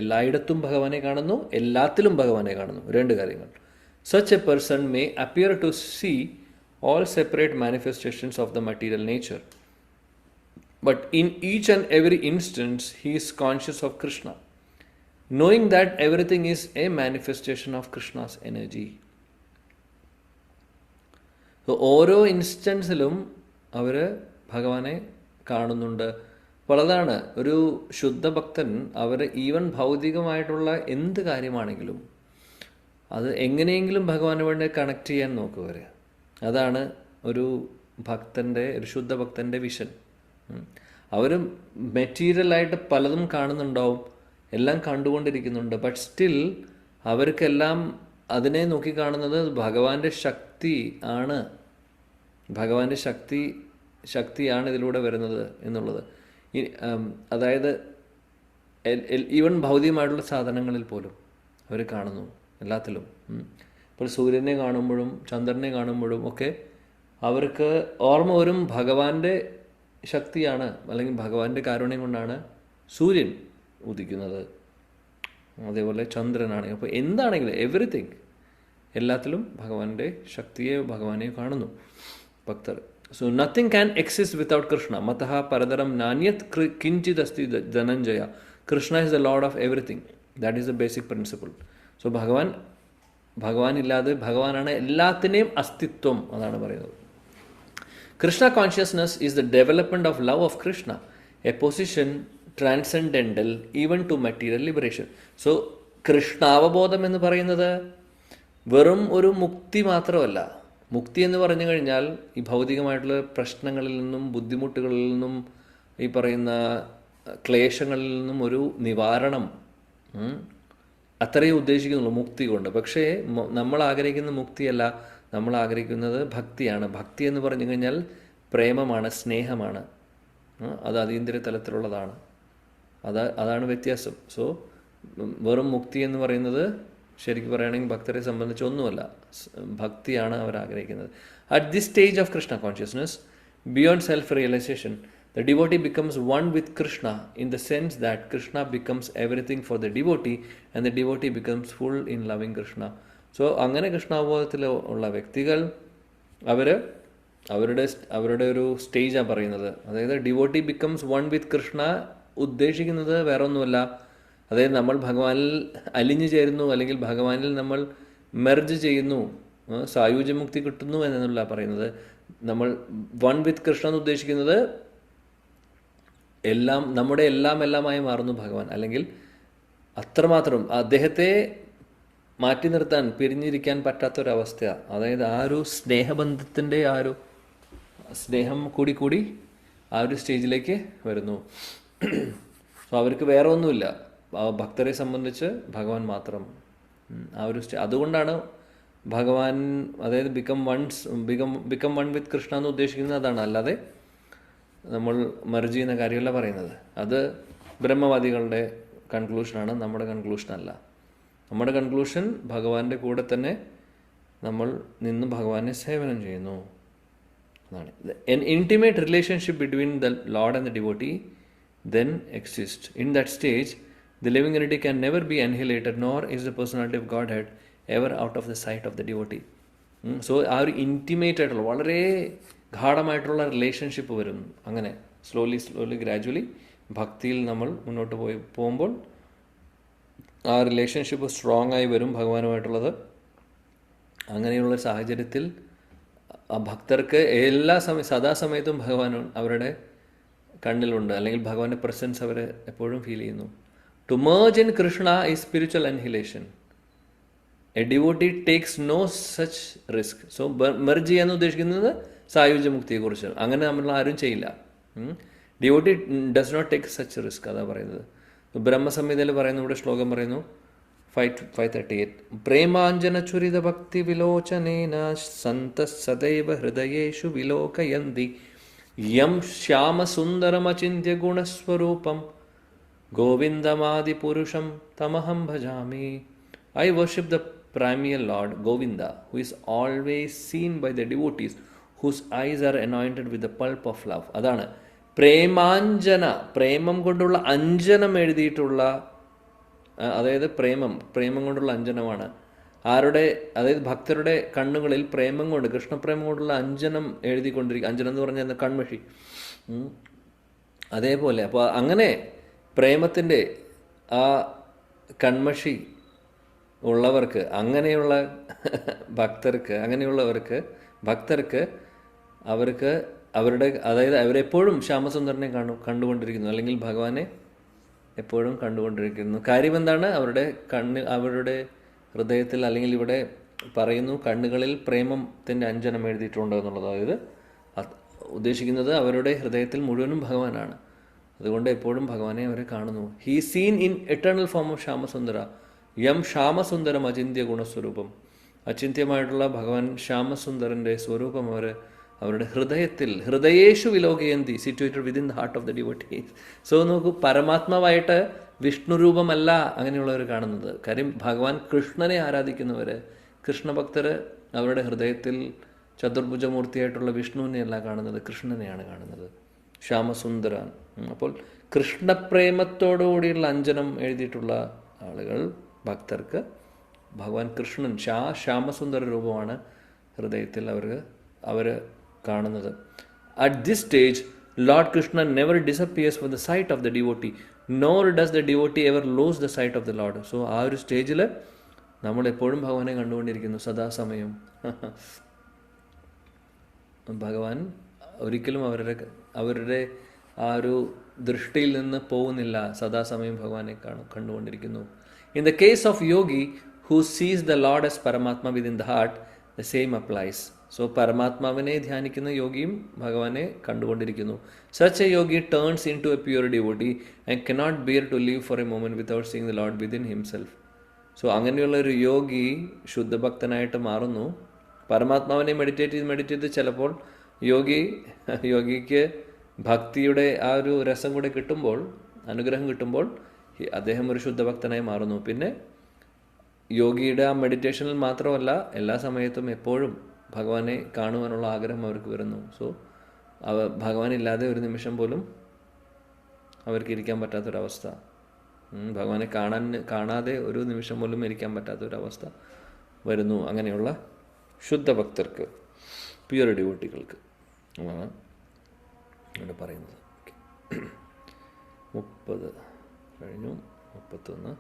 എല്ലായിടത്തും ഭഗവാനെ കാണുന്നു, എല്ലാത്തിലും ഭഗവാനെ കാണുന്നു. രണ്ട് കാര്യങ്ങൾ. Such a person may appear to see all separate manifestations of the material nature, but in each and every instance he is conscious of Krishna, knowing that everything is a manifestation of Krishna's energy. ഓരോ ഇൻസ്റ്റൻസിലും അവർ ഭഗവാനെ കാണുന്നുണ്ട്. അപ്പോൾ അതാണ് ഒരു ശുദ്ധഭക്തൻ, അവർ even ഭൗതികമായിട്ടുള്ള എന്ത് കാര്യമാണെങ്കിലും അത് എങ്ങനെയെങ്കിലും ഭഗവാന് വേണ്ടി കണക്ട് ചെയ്യാൻ നോക്കുക. അതാണ് ഒരു ശുദ്ധഭക്തൻ്റെ വിഷൻ. അവർ മെറ്റീരിയലായിട്ട് പലതും കാണുന്നുണ്ടാവും, എല്ലാം കണ്ടുകൊണ്ടിരിക്കുന്നുണ്ട്. ബട്ട് സ്റ്റിൽ അവർക്കെല്ലാം അതിനെ നോക്കിക്കാണുന്നത് ഭഗവാന്റെ ശക്തി ആണ്. ഭഗവാന്റെ ശക്തിയാണ് ഇതിലൂടെ വരുന്നത് എന്നുള്ളത്. അതായത് ഈവൻ ഭൗതികമായിട്ടുള്ള സാധനങ്ങളിൽ പോലും അവർ കാണുന്നു, എല്ലാത്തിലും. ഇപ്പോൾ സൂര്യനെ കാണുമ്പോഴും ചന്ദ്രനെ കാണുമ്പോഴും ഒക്കെ അവർക്ക് ഓർമ്മ വരും ഭഗവാന്റെ ശക്തിയാണ്, അല്ലെങ്കിൽ ഭഗവാന്റെ കാരുണ്യം കൊണ്ടാണ് സൂര്യൻ ഉദിക്കുന്നത്, അതേപോലെ ചന്ദ്രനാണ്. അപ്പോൾ എന്താണെങ്കിലും എവറിത്തിങ്, എല്ലാത്തിലും ഭഗവാന്റെ ശക്തിയെ ഭഗവാനെ കാണുന്നു ഭക്തർ. So nothing can exist without Krishna. മതഃ പരതരം നാന്യത് കിഞ്ചിത് അസ്തി ധനഞ്ജയ. Krishna is the lord of everything. That is the basic principle. So ഭഗവാൻ ഇല്ലാതെ ഭഗവാനാണ് എല്ലാത്തിനെയും അസ്തിത്വം. അതാണ് പറയുന്നത്. Krishna consciousness is the development of love of Krishna, a position transcendental even to material liberation. So കൃഷ്ണാവബോധം എന്ന് പറയുന്നത് വെറും ഒരു മുക്തി മാത്രമല്ല. മുക്തി എന്ന് പറഞ്ഞു കഴിഞ്ഞാൽ ഈ ഭൗതികമായിട്ടുള്ള പ്രശ്നങ്ങളിൽ നിന്നും ബുദ്ധിമുട്ടുകളിൽ നിന്നും ഈ പറയുന്ന ക്ലേശങ്ങളിൽ നിന്നും ഒരു നിവാരണം, അത്രയേ ഉദ്ദേശിക്കുന്നുള്ളൂ മുക്തി കൊണ്ട്. പക്ഷേ നമ്മൾ ആഗ്രഹിക്കുന്ന മുക്തിയല്ല, നമ്മൾ ആഗ്രഹിക്കുന്നത് ഭക്തിയാണ്. ഭക്തി എന്ന് പറഞ്ഞു കഴിഞ്ഞാൽ പ്രേമമാണ്, സ്നേഹമാണ്. അത് അതീന്ദ്രിയ തലത്തിലുള്ളതാണ്. അതാണ് വ്യത്യാസം. സോ വെറും മുക്തി എന്ന് പറയുന്നത് ശരിക്കും പറയുകയാണെങ്കിൽ ഭക്തരെ സംബന്ധിച്ച് ഒന്നുമല്ല, ഭക്തിയാണ് അവർ ആഗ്രഹിക്കുന്നത്. At this stage of Krishna consciousness, beyond self realization, the devotee becomes one with Krishna in the sense that Krishna becomes everything for the devotee and the devotee becomes full in loving Krishna. So അങ്ങനെ കൃഷ്ണാവബോധത്തിൽ ഉള്ള വ്യക്തികൾ അവരുടെ ഒരു സ്റ്റേജാണ് പറയുന്നത്. അതായത് devotee becomes one with Krishna ഉദ്ദേശിക്കുന്നത് വേറെ ഒന്നുമല്ല, അതായത് നമ്മൾ ഭഗവാനിൽ അലിഞ്ഞു ചേരുന്നു, അല്ലെങ്കിൽ ഭഗവാനിൽ നമ്മൾ മെർജ് ചെയ്യുന്നു, സായുജ്യമുക്തി കിട്ടുന്നു എന്നല്ല പറയുന്നത്. നമ്മൾ വൺ വിത്ത് കൃഷ്ണ എന്ന് ഉദ്ദേശിക്കുന്നത് എല്ലാം, നമ്മുടെ എല്ലാമായി മാറുന്നു ഭഗവാൻ. അല്ലെങ്കിൽ അത്രമാത്രം അദ്ദേഹത്തെ മാറ്റി നിർത്താൻ, പിരിഞ്ഞിരിക്കാൻ പറ്റാത്തൊരവസ്ഥയാണ്. അതായത് ആ ഒരു സ്നേഹബന്ധത്തിൻ്റെ ആ ഒരു സ്നേഹം കൂടി ആ ഒരു സ്റ്റേജിലേക്ക് വരുന്നു. സോ അവർക്ക് വേറെ ഒന്നുമില്ല, ഭക്തരെ സംബന്ധിച്ച് ഭഗവാൻ മാത്രം. ആ ഒരു അതുകൊണ്ടാണ് ഭഗവാൻ, അതായത് ബിക്കം വൺ വിത്ത് കൃഷ്ണ എന്ന് ഉദ്ദേശിക്കുന്നത് അതാണ്. അല്ലാതെ നമ്മൾ മെർജ് ചെയ്യുന്ന കാര്യമല്ല പറയുന്നത്. അത് ബ്രഹ്മവാദികളുടെ കൺക്ലൂഷനാണ്, നമ്മുടെ കൺക്ലൂഷനല്ല. നമ്മുടെ കൺക്ലൂഷൻ ഭഗവാന്റെ കൂടെ തന്നെ നമ്മൾ നിന്ന് ഭഗവാനെ സേവനം ചെയ്യുന്നു എന്നാണ്. An intimate relationship between the Lord and the devotee then exists. In that stage, the living entity can never be annihilated, nor is the personality of Godhead ever out of the sight of the devotee. So ആ ഒരു intimate ആയിട്ടുള്ള, വളരെ ഗാഢമായിട്ടുള്ള relationship വരും. അങ്ങനെ slowly gradually ഭക്തിയിൽ നമ്മൾ മുന്നോട്ട് പോകുമ്പോൾ ആ റിലേഷൻഷിപ്പ് സ്ട്രോങ് ആയി വരും ഭഗവാനുമായിട്ടുള്ളത്. അങ്ങനെയുള്ള സാഹചര്യത്തിൽ ആ ഭക്തർക്ക് സദാസമയത്തും ഭഗവാൻ അവരുടെ കണ്ണിലുണ്ട്, അല്ലെങ്കിൽ ഭഗവാന്റെ പ്രസൻസ് അവർ എപ്പോഴും ഫീൽ ചെയ്യുന്നു. To merge in Krishna is spiritual annihilation. A devotee takes no such risk. So merge ചെയ്യാന്ന് ഉദ്ദേശിക്കുന്നത് സായുജ്യമുക്തിയെക്കുറിച്ച്. അങ്ങനെ നമ്മൾ ആരും ചെയ്യില്ല. Devotee does not take such risk, അതാ പറയുന്നത്. ബ്രഹ്മസംഹിതയിൽ പറയുന്നു, ഇവിടെ ശ്ലോകം പറയുന്നു 538, പ്രേമാഞ്ജന ചുരിത ഭക്തി വിലോചനേന സന്ത സദൈവ ഹൃദയേഷു വിലോകയന്തി യം ശ്യാമസുന്ദരമചിന്യ ഗുണസ്വരൂപം ഗോവിന്ദമാദിപുരുഷം തമഹം ഭജാമി. I worship the primeval Lord Govinda, who is always seen by the devotees whose eyes are anointed with the pulp of love. അതാണ് പ്രേമാഞ്ജന, പ്രേമം കൊണ്ടുള്ള അഞ്ജനം എഴുതിയിട്ടുള്ള, അതായത് പ്രേമം കൊണ്ടുള്ള അഞ്ജനമാണ്. അതായത് ഭക്തരുടെ കണ്ണുകളിൽ പ്രേമം കൊണ്ട്, കൃഷ്ണപ്രേമം കൊണ്ടുള്ള അഞ്ജനം എഴുതിക്കൊണ്ടിരിക്കുക. അഞ്ജനം എന്ന് പറഞ്ഞാൽ കൺമഷി. അതേപോലെ അപ്പോൾ അങ്ങനെ പ്രേമത്തിൻ്റെ ആ കൺമഷി ഉള്ളവർക്ക്, അങ്ങനെയുള്ള ഭക്തർക്ക് അതായത് അവരെപ്പോഴും ശ്യാമസുന്ദരനെ കണ്ടുകൊണ്ടിരിക്കുന്നു, അല്ലെങ്കിൽ ഭഗവാനെ എപ്പോഴും കണ്ടുകൊണ്ടിരിക്കുന്നു. കാര്യം എന്താണ്? അവരുടെ ഹൃദയത്തിൽ, അല്ലെങ്കിൽ ഇവിടെ പറയുന്നു കണ്ണുകളിൽ പ്രേമത്തിൻ്റെ അഞ്ജനം എഴുതിയിട്ടുണ്ട് എന്നുള്ളത്. അതായത് ഉദ്ദേശിക്കുന്നത് അവരുടെ ഹൃദയത്തിൽ മുഴുവനും ഭഗവാനാണ്. അതുകൊണ്ട് എപ്പോഴും ഭഗവാനെ അവരെ കാണുന്നു. He seen in eternal form of Shyamasundara യം ശ്യാമസുന്ദരം അചിന്ത്യ ഗുണസ്വരൂപം. അചിന്ത്യമായിട്ടുള്ള ഭഗവാൻ ശ്യാമസുന്ദരൻ്റെ സ്വരൂപം അവരുടെ ഹൃദയേഷു വിലോകയന്തി, situated within the heart of the devotees. So നോക്കൂ, പരമാത്മാവായിട്ട് വിഷ്ണു രൂപമല്ല അങ്ങനെയുള്ളവർ കാണുന്നത്. കാര്യം ഭഗവാൻ കൃഷ്ണനെ ആരാധിക്കുന്നവർ, കൃഷ്ണഭക്തർ അവരുടെ ഹൃദയത്തിൽ ചതുർഭുജമൂർത്തിയായിട്ടുള്ള വിഷ്ണുവിനെയല്ല കാണുന്നത്, കൃഷ്ണനെയാണ് കാണുന്നത്, ശ്യാമസുന്ദരൻ. അപ്പോൾ കൃഷ്ണപ്രേമത്തോടുകൂടിയുള്ള അഞ്ജനം എഴുതിയിട്ടുള്ള ആളുകൾ, ഭക്തർക്ക് ഭഗവാൻ കൃഷ്ണൻ ശ്യാമസുന്ദര രൂപമാണ് ഹൃദയത്തിൽ അവർ കാണുന്നത്. At this stage lord Krishna never disappears from the sight of the devotee, nor does the devotee ever lose the sight of the lord. So ആ ഒരു സ്റ്റേജിൽ നമ്മൾ എപ്പോഴും ഭഗവാനെ കണ്ടുകൊണ്ടിരിക്കുന്നു സദാസമയം. ഭഗവാൻ ഒരിക്കലും അവരുടെ ആ ഒരു ദൃഷ്ടിയിൽ നിന്ന് പോകുന്നില്ല, സദാസമയം ഭഗവാനെ കണ്ടുകൊണ്ടിരിക്കുന്നു. In the case of yogi who sees the lord as Paramatma within the heart, the same applies. So പരമാത്മാവിനെ ധ്യാനിക്കുന്ന യോഗിയും ഭഗവാനെ കണ്ടുകൊണ്ടിരിക്കുന്നു. Such a yogi turns into a pure devotee and cannot bear to leave for a moment without seeing the lord within himself. So അങ്ങനെയുള്ള ഒരു യോഗി ശുദ്ധഭക്തനായിട്ട് മാറുന്നു. പരമാത്മാവിനെ meditate ചെയ്ത് ചിലപ്പോൾ യോഗിക്ക് ഭക്തിയുടെ ആ ഒരു രസം കൂടെ കിട്ടുമ്പോൾ, അനുഗ്രഹം കിട്ടുമ്പോൾ അദ്ദേഹം ഒരു ശുദ്ധഭക്തനായി മാറുന്നു. പിന്നെ യോഗിയുടെ ആ മെഡിറ്റേഷനിൽ മാത്രമല്ല, എല്ലാ സമയത്തും എപ്പോഴും ഭഗവാനെ കാണുവാനുള്ള ആഗ്രഹം അവർക്ക് വരുന്നു. സോ ഭഗവാനില്ലാതെ ഒരു നിമിഷം പോലും അവർക്ക് ഇരിക്കാൻ പറ്റാത്തൊരവസ്ഥ, ഭഗവാനെ കാണാതെ ഒരു നിമിഷം പോലും ഇരിക്കാൻ പറ്റാത്തൊരവസ്ഥ വരുന്നു അങ്ങനെയുള്ള ശുദ്ധഭക്തർക്ക്, പ്യൂർ ഡിവോട്ടികൾക്ക് എന്നാണ് ഇവിടെ പറയുന്നത്. 30 കഴിഞ്ഞു, 31.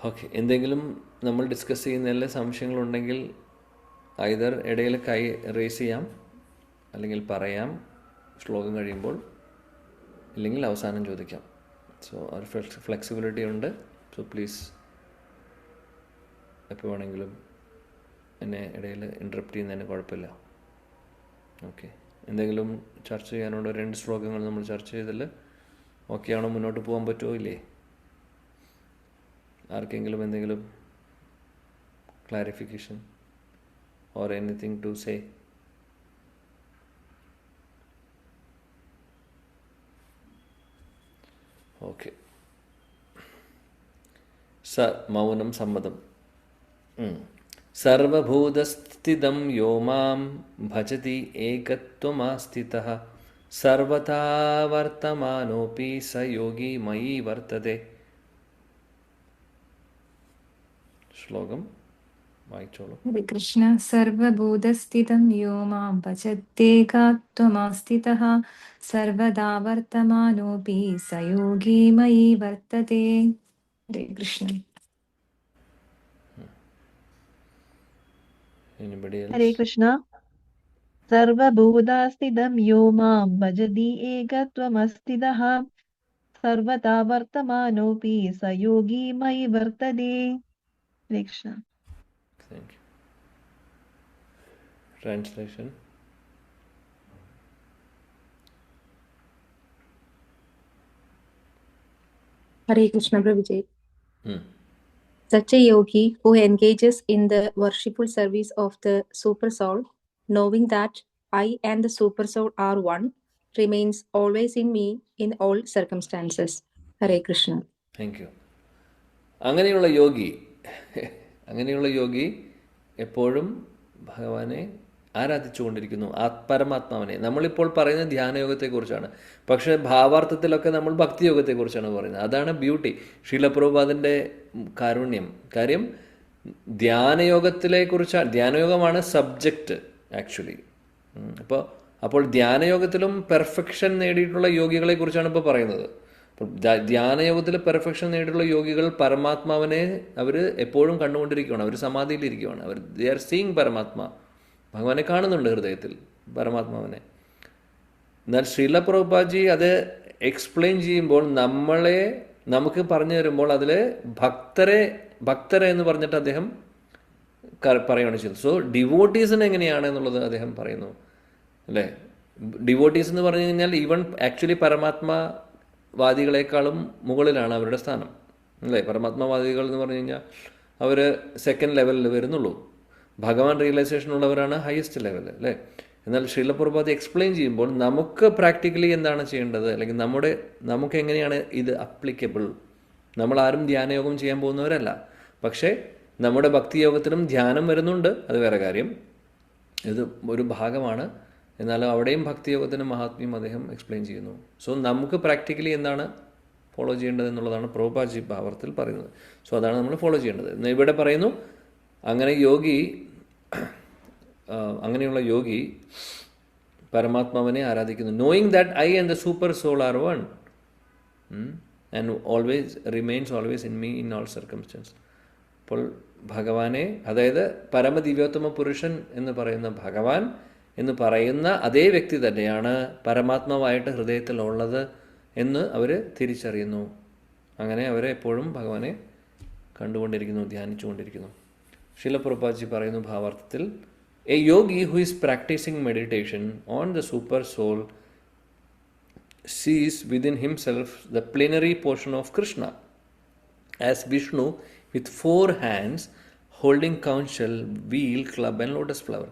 ഓക്കെ, എന്തെങ്കിലും നമ്മൾ ഡിസ്കസ് ചെയ്യുന്നതിൽ സംശയങ്ങളുണ്ടെങ്കിൽ ഐദർ ഇടയിൽ കൈ റേസ് ചെയ്യാം, അല്ലെങ്കിൽ പറയാം ശ്ലോകം കഴിയുമ്പോൾ, ഇല്ലെങ്കിൽ അവസാനം ചോദിക്കാം. സോ ഒരു ഫ്ലെക്സിബിലിറ്റി ഉണ്ട്. സോ പ്ലീസ് എപ്പോൾ വേണമെങ്കിലും എന്നെ ഇടയിൽ ഇൻറ്ററപ്റ്റ് ചെയ്യുന്നതിന് കുഴപ്പമില്ല. ഓക്കെ, എന്തെങ്കിലും ചർച്ച ചെയ്യാനുള്ള 2 ശ്ലോകങ്ങൾ നമ്മൾ ചർച്ച ചെയ്തതിൽ ഓക്കെ ആണോ? മുന്നോട്ട് പോകാൻ പറ്റുമോ ഇല്ലേ? ആർക്കെങ്കിലും എന്തെങ്കിലും clarification or anything to say? Okay, മൗനം സമ്മതം. സർവഭൂതസ്ഥിതം യോ മാം ഭജതി ഏകത്വമാസ്ഥിതഃ സർവഥാ വർത്തമാനോപി സ യോഗി മയി വർത്തതേ. ശ്ലോകം വായിച്ചോളൂ. ഹരേ കൃഷ്ണ. സർവഭൂതസ്ഥിതം യോ മാം ഭജത്യേകാത്വമാസ്ഥിതഃ സർവദാ വർത്തമാനോപി സ യോഗി മയി വർത്തതേ. ഹരേ Krishna. Anybody else? Hare Krishna. സർവഭൂതാസ്ഥിതം യോ മാം ഭജതി ഏകത്വമസ്ഥിതഃ സർവദാ വർത്തമാനോപി സ യോഗി മയി വർത്തതേ. ഹരേ Krishna. Thank you. Translation. Hare Krishna Prabhuji. Hmm. Such a yogi who engages in the worshipful service of the Super Soul, knowing that I and the Super Soul are one, remains always in me in all circumstances. Hare Krishna. Thank you. അങ്ങനെയുള്ള യോഗി എപ്പോഴും ഭഗവാനെ ആരാധിച്ചുകൊണ്ടിരിക്കുന്നു, പരമാത്മാവിനെ. നമ്മളിപ്പോൾ പറയുന്ന ധ്യാനയോഗത്തെക്കുറിച്ചാണ്, പക്ഷേ ഭാവാർത്ഥത്തിലൊക്കെ നമ്മൾ ഭക്തിയോഗത്തെക്കുറിച്ചാണ് പറയുന്നത്. അതാണ് ബ്യൂട്ടി, ശ്രീല പ്രഭുപാദിൻ്റെ കാര്യം. ധ്യാനയോഗമാണ് സബ്ജക്റ്റ് ആക്ച്വലി. അപ്പോൾ ധ്യാനയോഗത്തിലും പെർഫെക്ഷൻ നേടിയിട്ടുള്ള യോഗികളെ കുറിച്ചാണ് ഇപ്പോൾ പറയുന്നത്. അപ്പോൾ ധ്യാനയോഗത്തിൽ പെർഫെക്ഷൻ നേടിയിട്ടുള്ള യോഗികൾ പരമാത്മാവിനെ അവർ എപ്പോഴും കണ്ടുകൊണ്ടിരിക്കുകയാണ്, അവർ സമാധിയിലിരിക്കുകയാണ്, അവർ ദേ ആർ സീയിങ് പരമാത്മ, ഭഗവാനെ കാണുന്നുണ്ട് ഹൃദയത്തിൽ പരമാത്മാവിനെ. എന്നാൽ ശ്രീല പ്രഭുപാദ് അത് എക്സ്പ്ലെയിൻ ചെയ്യുമ്പോൾ നമുക്ക് പറഞ്ഞു തരുമ്പോൾ അതിൽ ഭക്തരെ എന്ന് പറഞ്ഞിട്ട് അദ്ദേഹം പറയുകയാണ് ചെയ്തത്. സോ ഡിവോട്ടീസിന് എങ്ങനെയാണ് എന്നുള്ളത് അദ്ദേഹം പറയുന്നു അല്ലേ. ഡിവോട്ടീസ് എന്ന് പറഞ്ഞു കഴിഞ്ഞാൽ ഈവൻ ആക്ച്വലി പരമാത്മവാദികളെക്കാളും മുകളിലാണ് അവരുടെ സ്ഥാനം അല്ലേ. പരമാത്മവാദികൾ എന്ന് പറഞ്ഞു കഴിഞ്ഞാൽ അവർ സെക്കൻഡ് ലെവലിൽ വരുന്നുള്ളൂ. ഭഗവാൻ റിയലൈസേഷൻ ഉള്ളവരാണ് ഹയസ്റ്റ് ലെവൽ അല്ലേ. എന്നാൽ ശ്രീല പ്രഭുപാദ് എക്സ്പ്ലെയിൻ ചെയ്യുമ്പോൾ നമുക്ക് പ്രാക്ടിക്കലി എന്താണ് ചെയ്യേണ്ടത്, അല്ലെങ്കിൽ നമുക്ക് എങ്ങനെയാണ് ഇത് അപ്ലിക്കബിൾ. നമ്മളാരും ധ്യാനയോഗം ചെയ്യാൻ പോകുന്നവരല്ല, പക്ഷേ നമ്മുടെ ഭക്തിയോഗത്തിലും ധ്യാനം വരുന്നുണ്ട്, അത് വേറെ കാര്യം, ഇത് ഒരു ഭാഗമാണ്. എന്നാലും അവിടെയും ഭക്തിയോഗത്തിന് മഹാത്മ്യം അദ്ദേഹം എക്സ്പ്ലെയിൻ ചെയ്യുന്നു. സോ നമുക്ക് പ്രാക്ടിക്കലി എന്താണ് ഫോളോ ചെയ്യേണ്ടത് എന്നുള്ളതാണ് പ്രഭുപാദ് ഭാവത്തിൽ പറയുന്നത്. സോ അതാണ് നമ്മൾ ഫോളോ ചെയ്യേണ്ടത്. എന്നാൽ ഇവിടെ പറയുന്നു അങ്ങനെയുള്ള യോഗി പരമാത്മാവിനെ ആരാധിക്കുന്നു. Knowing that I and the super soul are one and remains always in me in all circumstance. അപ്പോൾ ഭഗവാനെ, അതായത് പരമദിവ്യോത്തമ പുരുഷൻ എന്ന് പറയുന്ന ഭഗവാൻ എന്ന് പറയുന്ന അതേ വ്യക്തി തന്നെയാണ് പരമാത്മാവായിട്ട് ഹൃദയത്തിലുള്ളത് എന്ന് അവർ തിരിച്ചറിയുന്നു. അങ്ങനെ അവരെ എപ്പോഴും ഭഗവാനെ കണ്ടുകൊണ്ടിരിക്കുന്നു, ധ്യാനിച്ചുകൊണ്ടിരിക്കുന്നു. ശ്രീല പ്രഭുപാദ് പറയുന്നു ഭാവാർത്ഥത്തിൽ, A yogi who is practicing meditation on the super soul sees within himself the plenary portion of Krishna as Vishnu with 4 hands holding conch shell, wheel, club, and lotus flower.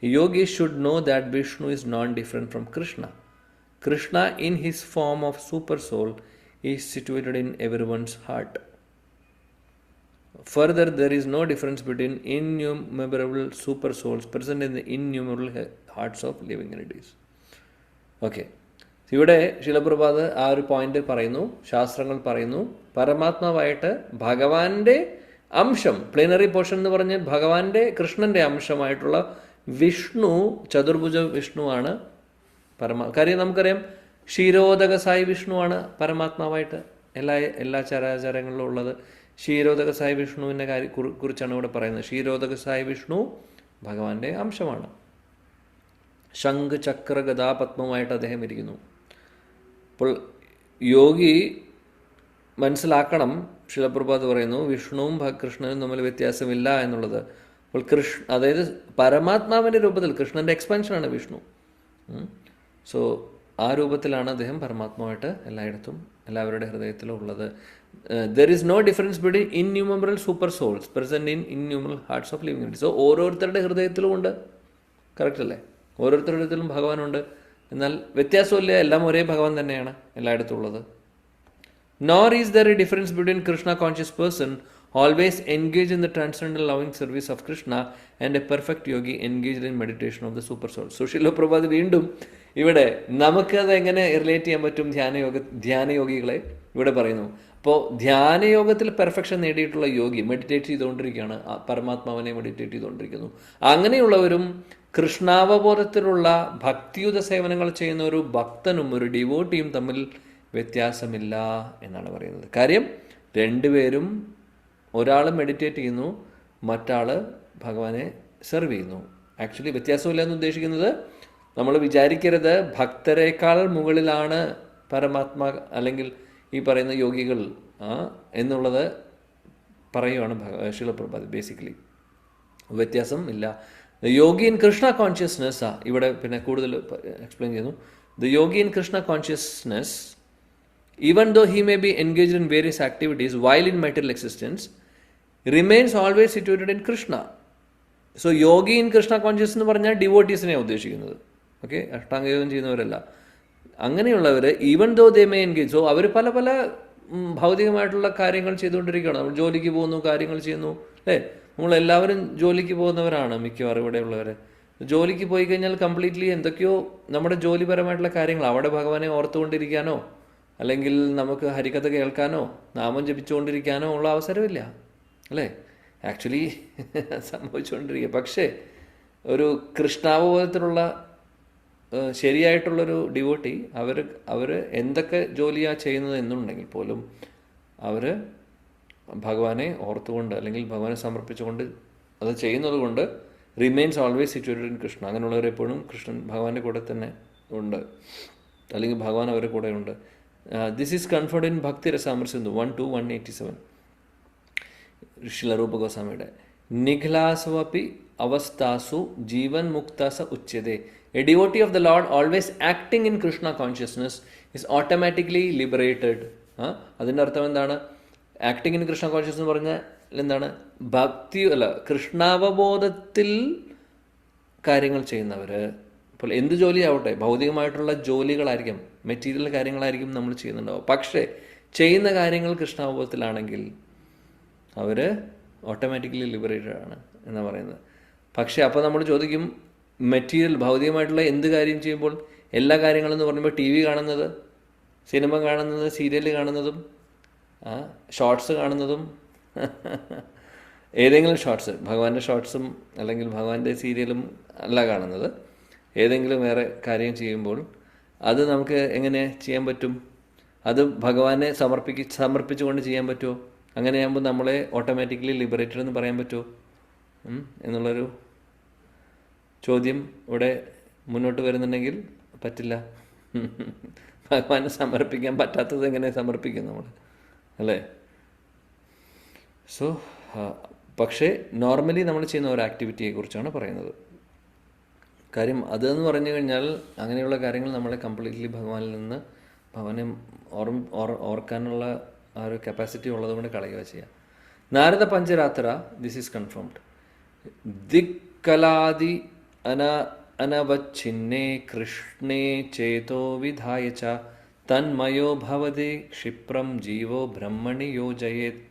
A yogi should know that Vishnu is non-different from Krishna. Krishna in his form of super soul is situated in everyone's heart. Further, there is no difference between innumerable super souls present in the innumerable hearts of living entities. Okay, ഇവിടെ ശിലപ്രഭാത് ആ ഒരു point പറയുന്നു, ശാസ്ത്രങ്ങൾ പറയുന്നു, പരമാത്മാവായിട്ട് ഭഗവാന്റെ അംശം, പ്ലേനറി portion എന്ന് പറഞ്ഞ് ഭഗവാന്റെ കൃഷ്ണന്റെ അംശമായിട്ടുള്ള വിഷ്ണു, ചതുർഭുജ വിഷ്ണുവാണ് കാര്യം നമുക്കറിയാം, ക്ഷീരോദകസായി വിഷ്ണുവാണ് പരമാത്മാവായിട്ട് എല്ലാ ചരാചരങ്ങളിലും ഉള്ളത്. ക്ഷീരോദകസായി വിഷ്ണുവിനെ കുറിച്ചാണ് ഇവിടെ പറയുന്നത്. ക്ഷീരോദകസായി വിഷ്ണു ഭഗവാന്റെ അംശമാണ്. ശംഖ്, ചക്ര, ഗദാ, പത്മമായിട്ട് അദ്ദേഹം ഇരിക്കുന്നു. അപ്പോൾ യോഗി മനസ്സിലാക്കണം, ശിലപ്രഭാത് പറയുന്നു, വിഷ്ണുവും കൃഷ്ണനും തമ്മിൽ വ്യത്യാസമില്ല എന്നുള്ളത്. അപ്പോൾ അതായത് പരമാത്മാവിൻ്റെ രൂപത്തിൽ കൃഷ്ണൻ്റെ എക്സ്പാൻഷനാണ് വിഷ്ണു. സോ ആ രൂപത്തിലാണ് അദ്ദേഹം പരമാത്മാവായിട്ട് എല്ലായിടത്തും എല്ലാവരുടെ ഹൃദയത്തിലും ഉള്ളത്. There is no difference between innumerable super souls present in innumerable hearts of living entities. So ഓരോരുത്തരുടെ ഹൃദയത്തിലും ഉണ്ട്. കറക്റ്റ് അല്ലേ? ഓരോരുത്തരുടെ ഹൃദയത്തിലും ഭഗവാനുണ്ട്. എന്നാൽ വ്യത്യാസമില്ല, എല്ലാം ഒരേ ഭഗവാൻ തന്നെയാണ് എല്ലായിടത്തും ഉള്ളത്. Nor is there A difference between Krishna conscious person always engaged in the transcendental loving service of Krishna and a perfect yogi engaged in meditation of the super soul. So Srila Prabhupada വീണ്ടും ഇവിടെ നമുക്കത് എങ്ങനെ relate ചെയ്യാൻ പറ്റും ധ്യാനയോഗികളെ ഇവിടെ പറയുന്നു. അപ്പോൾ ധ്യാനയോഗത്തിൽ perfection നേടിയിട്ടുള്ള യോഗി മെഡിറ്റേറ്റ് ചെയ്തുകൊണ്ടിരിക്കുകയാണ്, പരമാത്മാവിനെ മെഡിറ്റേറ്റ് ചെയ്തുകൊണ്ടിരിക്കുന്നു. അങ്ങനെയുള്ളവരും കൃഷ്ണാവബോധത്തിലുള്ള ഭക്തിയുത സേവനങ്ങൾ ചെയ്യുന്ന ഒരു ഭക്തനും ഒരു ഡിവോട്ടിയും തമ്മിൽ വ്യത്യാസമില്ല എന്നാണ് പറയുന്നത്. കാര്യം രണ്ടുപേരും, ഒരാൾ മെഡിറ്റേറ്റ് ചെയ്യുന്നു, മറ്റാൾ ഭഗവാനെ സെർവ് ചെയ്യുന്നു. ആക്ച്വലി വ്യത്യാസമില്ല എന്ന് ഉദ്ദേശിക്കുന്നത് നമ്മൾ വിചാരിക്കരുത് ഭക്തരെക്കാൾ മുകളിലാണ് പരമാത്മാ അല്ലെങ്കിൽ ഈ പറയുന്ന യോഗികൾ എന്നുള്ളത് പറയുവാണ് ശിലപ്രഭാത്. ബേസിക്കലി വ്യത്യാസം ഇല്ല. The Yogi in Krishna consciousness, ഇവിടെ പിന്നെ കൂടുതൽ എക്സ്പ്ലെയിൻ ചെയ്യുന്നു. The Yogi in Krishna consciousness, even though he may be engaged in various activities while in material existence, remains always situated in Krishna. So yogi in Krishna consciousness എന്ന് പറഞ്ഞാൽ ഡിവോട്ടീസിനെ ഉദ്ദേശിക്കുന്നത്. Okay, അഷ്ടാംഗയോഗം ചെയ്യുന്നവരല്ല. അങ്ങനെയുള്ളവർ even though they may engage, so അവർ പല പല ഭൗതികമായിട്ടുള്ള കാര്യങ്ങൾ ചെയ്തുകൊണ്ടിരിക്കുകയാണ്. നമ്മൾ ജോലിക്ക് പോകുന്നു, കാര്യങ്ങൾ ചെയ്യുന്നു, അല്ലേ? നമ്മളെല്ലാവരും ജോലിക്ക് പോകുന്നവരാണ് മിക്കവാറും ഇവിടെ ഉള്ളവർ. ജോലിക്ക് പോയി കഴിഞ്ഞാൽ കംപ്ലീറ്റ്ലി എന്തൊക്കെയോ നമ്മുടെ ജോലിപരമായിട്ടുള്ള കാര്യങ്ങൾ, അവിടെ ഭഗവാനെ ഓർത്തുകൊണ്ടിരിക്കാനോ അല്ലെങ്കിൽ നമുക്ക് ഹരികഥ കേൾക്കാനോ നാമം ജപിച്ചുകൊണ്ടിരിക്കാനോ ഉള്ള അവസരമില്ല, അല്ലേ? ആക്ച്വലി സംഭവിച്ചുകൊണ്ടിരിക്കുക. പക്ഷേ ഒരു കൃഷ്ണാവബോധത്തിലുള്ള ശരിയായിട്ടുള്ളൊരു ഡിവോട്ടി അവർ എന്തൊക്കെ ജോലിയാണ് ചെയ്യുന്നത് എന്നുണ്ടെങ്കിൽ പോലും അവർ ഭഗവാനെ ഓർത്തുകൊണ്ട് അല്ലെങ്കിൽ ഭഗവാനെ സമർപ്പിച്ചുകൊണ്ട് അത് ചെയ്യുന്നത് കൊണ്ട് remains always situated in Krishna. അങ്ങനെയുള്ളവരെപ്പോഴും കൃഷ്ണൻ ഭഗവാന്റെ കൂടെ തന്നെ ഉണ്ട്, അല്ലെങ്കിൽ ഭഗവാൻ അവരുടെ കൂടെ ഉണ്ട്. This is conferred in Bhakti Rasamrita Sindhu 1-187. Srila Rupa Goswamiയുടെ നിഖിലാസ്വപി അവസ്ഥാസു Jeevan Muktasa ഉച്യതേ. A devotee of the Lord always acting in Krishna consciousness is automatically liberated. അതിൻ്റെ അർത്ഥം എന്താണ്? ആക്ടിങ് ഇൻ കൃഷ്ണ കോൺഷ്യസ്നസ് എന്ന് പറഞ്ഞാൽ എന്താണ്? ഭക്തി അല്ല, കൃഷ്ണാവബോധത്തിൽ കാര്യങ്ങൾ ചെയ്യുന്നവർ. അപ്പോൾ എന്ത് ജോലിയാവട്ടെ, ഭൗതികമായിട്ടുള്ള ജോലികളായിരിക്കും, മെറ്റീരിയൽ കാര്യങ്ങളായിരിക്കും നമ്മൾ ചെയ്യുന്നുണ്ടാവും. പക്ഷേ ചെയ്യുന്ന കാര്യങ്ങൾ കൃഷ്ണാവബോധത്തിലാണെങ്കിൽ അവർ ഓട്ടോമാറ്റിക്കലി ലിബറേറ്റഡ് ആണ് എന്നാണ് പറയുന്നത്. പക്ഷേ അപ്പോൾ നമ്മൾ ചോദിക്കും, മെറ്റീരിയൽ ഭൗതികമായിട്ടുള്ള എന്ത് കാര്യം ചെയ്യുമ്പോൾ എല്ലാ കാര്യങ്ങളെന്ന് പറയുമ്പോൾ ടി വി കാണുന്നത്, സിനിമ കാണുന്നത്, സീരിയൽ കാണുന്നതും ഷോർട്സ് കാണുന്നതും ഏതെങ്കിലും ഷോർട്സ്, ഭഗവാന്റെ ഷോർട്സും അല്ലെങ്കിൽ ഭഗവാന്റെ സീരിയലും അല്ല കാണുന്നത്, ഏതെങ്കിലും വേറെ കാര്യം ചെയ്യുമ്പോൾ അത് നമുക്ക് എങ്ങനെ ചെയ്യാൻ പറ്റും? അത് ഭഗവാനെ സമർപ്പിച്ചുകൊണ്ട് ചെയ്യാൻ പറ്റുമോ? അങ്ങനെയാകുമ്പോൾ നമ്മളെ ഓട്ടോമാറ്റിക്കലി ലിബറേറ്റഡ് എന്ന് പറയാൻ പറ്റുമോ എന്നുള്ളൊരു ചോദ്യം ഇവിടെ മുന്നോട്ട് വരുന്നുണ്ടെങ്കിൽ പറ്റില്ല. ഭഗവാനെ സമർപ്പിക്കാൻ പറ്റാത്തത് എങ്ങനെ സമർപ്പിക്കും നമ്മൾ, അല്ലേ? സോ പക്ഷേ നോർമലി നമ്മൾ ചെയ്യുന്ന ഒരു ആക്ടിവിറ്റിയെക്കുറിച്ചാണ് പറയുന്നത്. കാര്യം അതെന്ന് പറഞ്ഞു കഴിഞ്ഞാൽ അങ്ങനെയുള്ള കാര്യങ്ങൾ നമ്മളെ കംപ്ലീറ്റ്ലി ഭഗവാനിൽ നിന്ന് ഭഗവാനെ ഓർക്കാനുള്ള ആ ഒരു കപ്പാസിറ്റി ഉള്ളതുകൊണ്ട് കളയുക ചെയ്യുക. Narada Pancharatra this is confirmed. ദിക്കലാദി അനവച്ഛിന്നേ കൃഷ്ണേ ചേതോ വിധായ ച തന്മയോ ഭവതി ക്ഷിപ്രം ജീവോ ബ്രഹ്മണി യോജയേത്.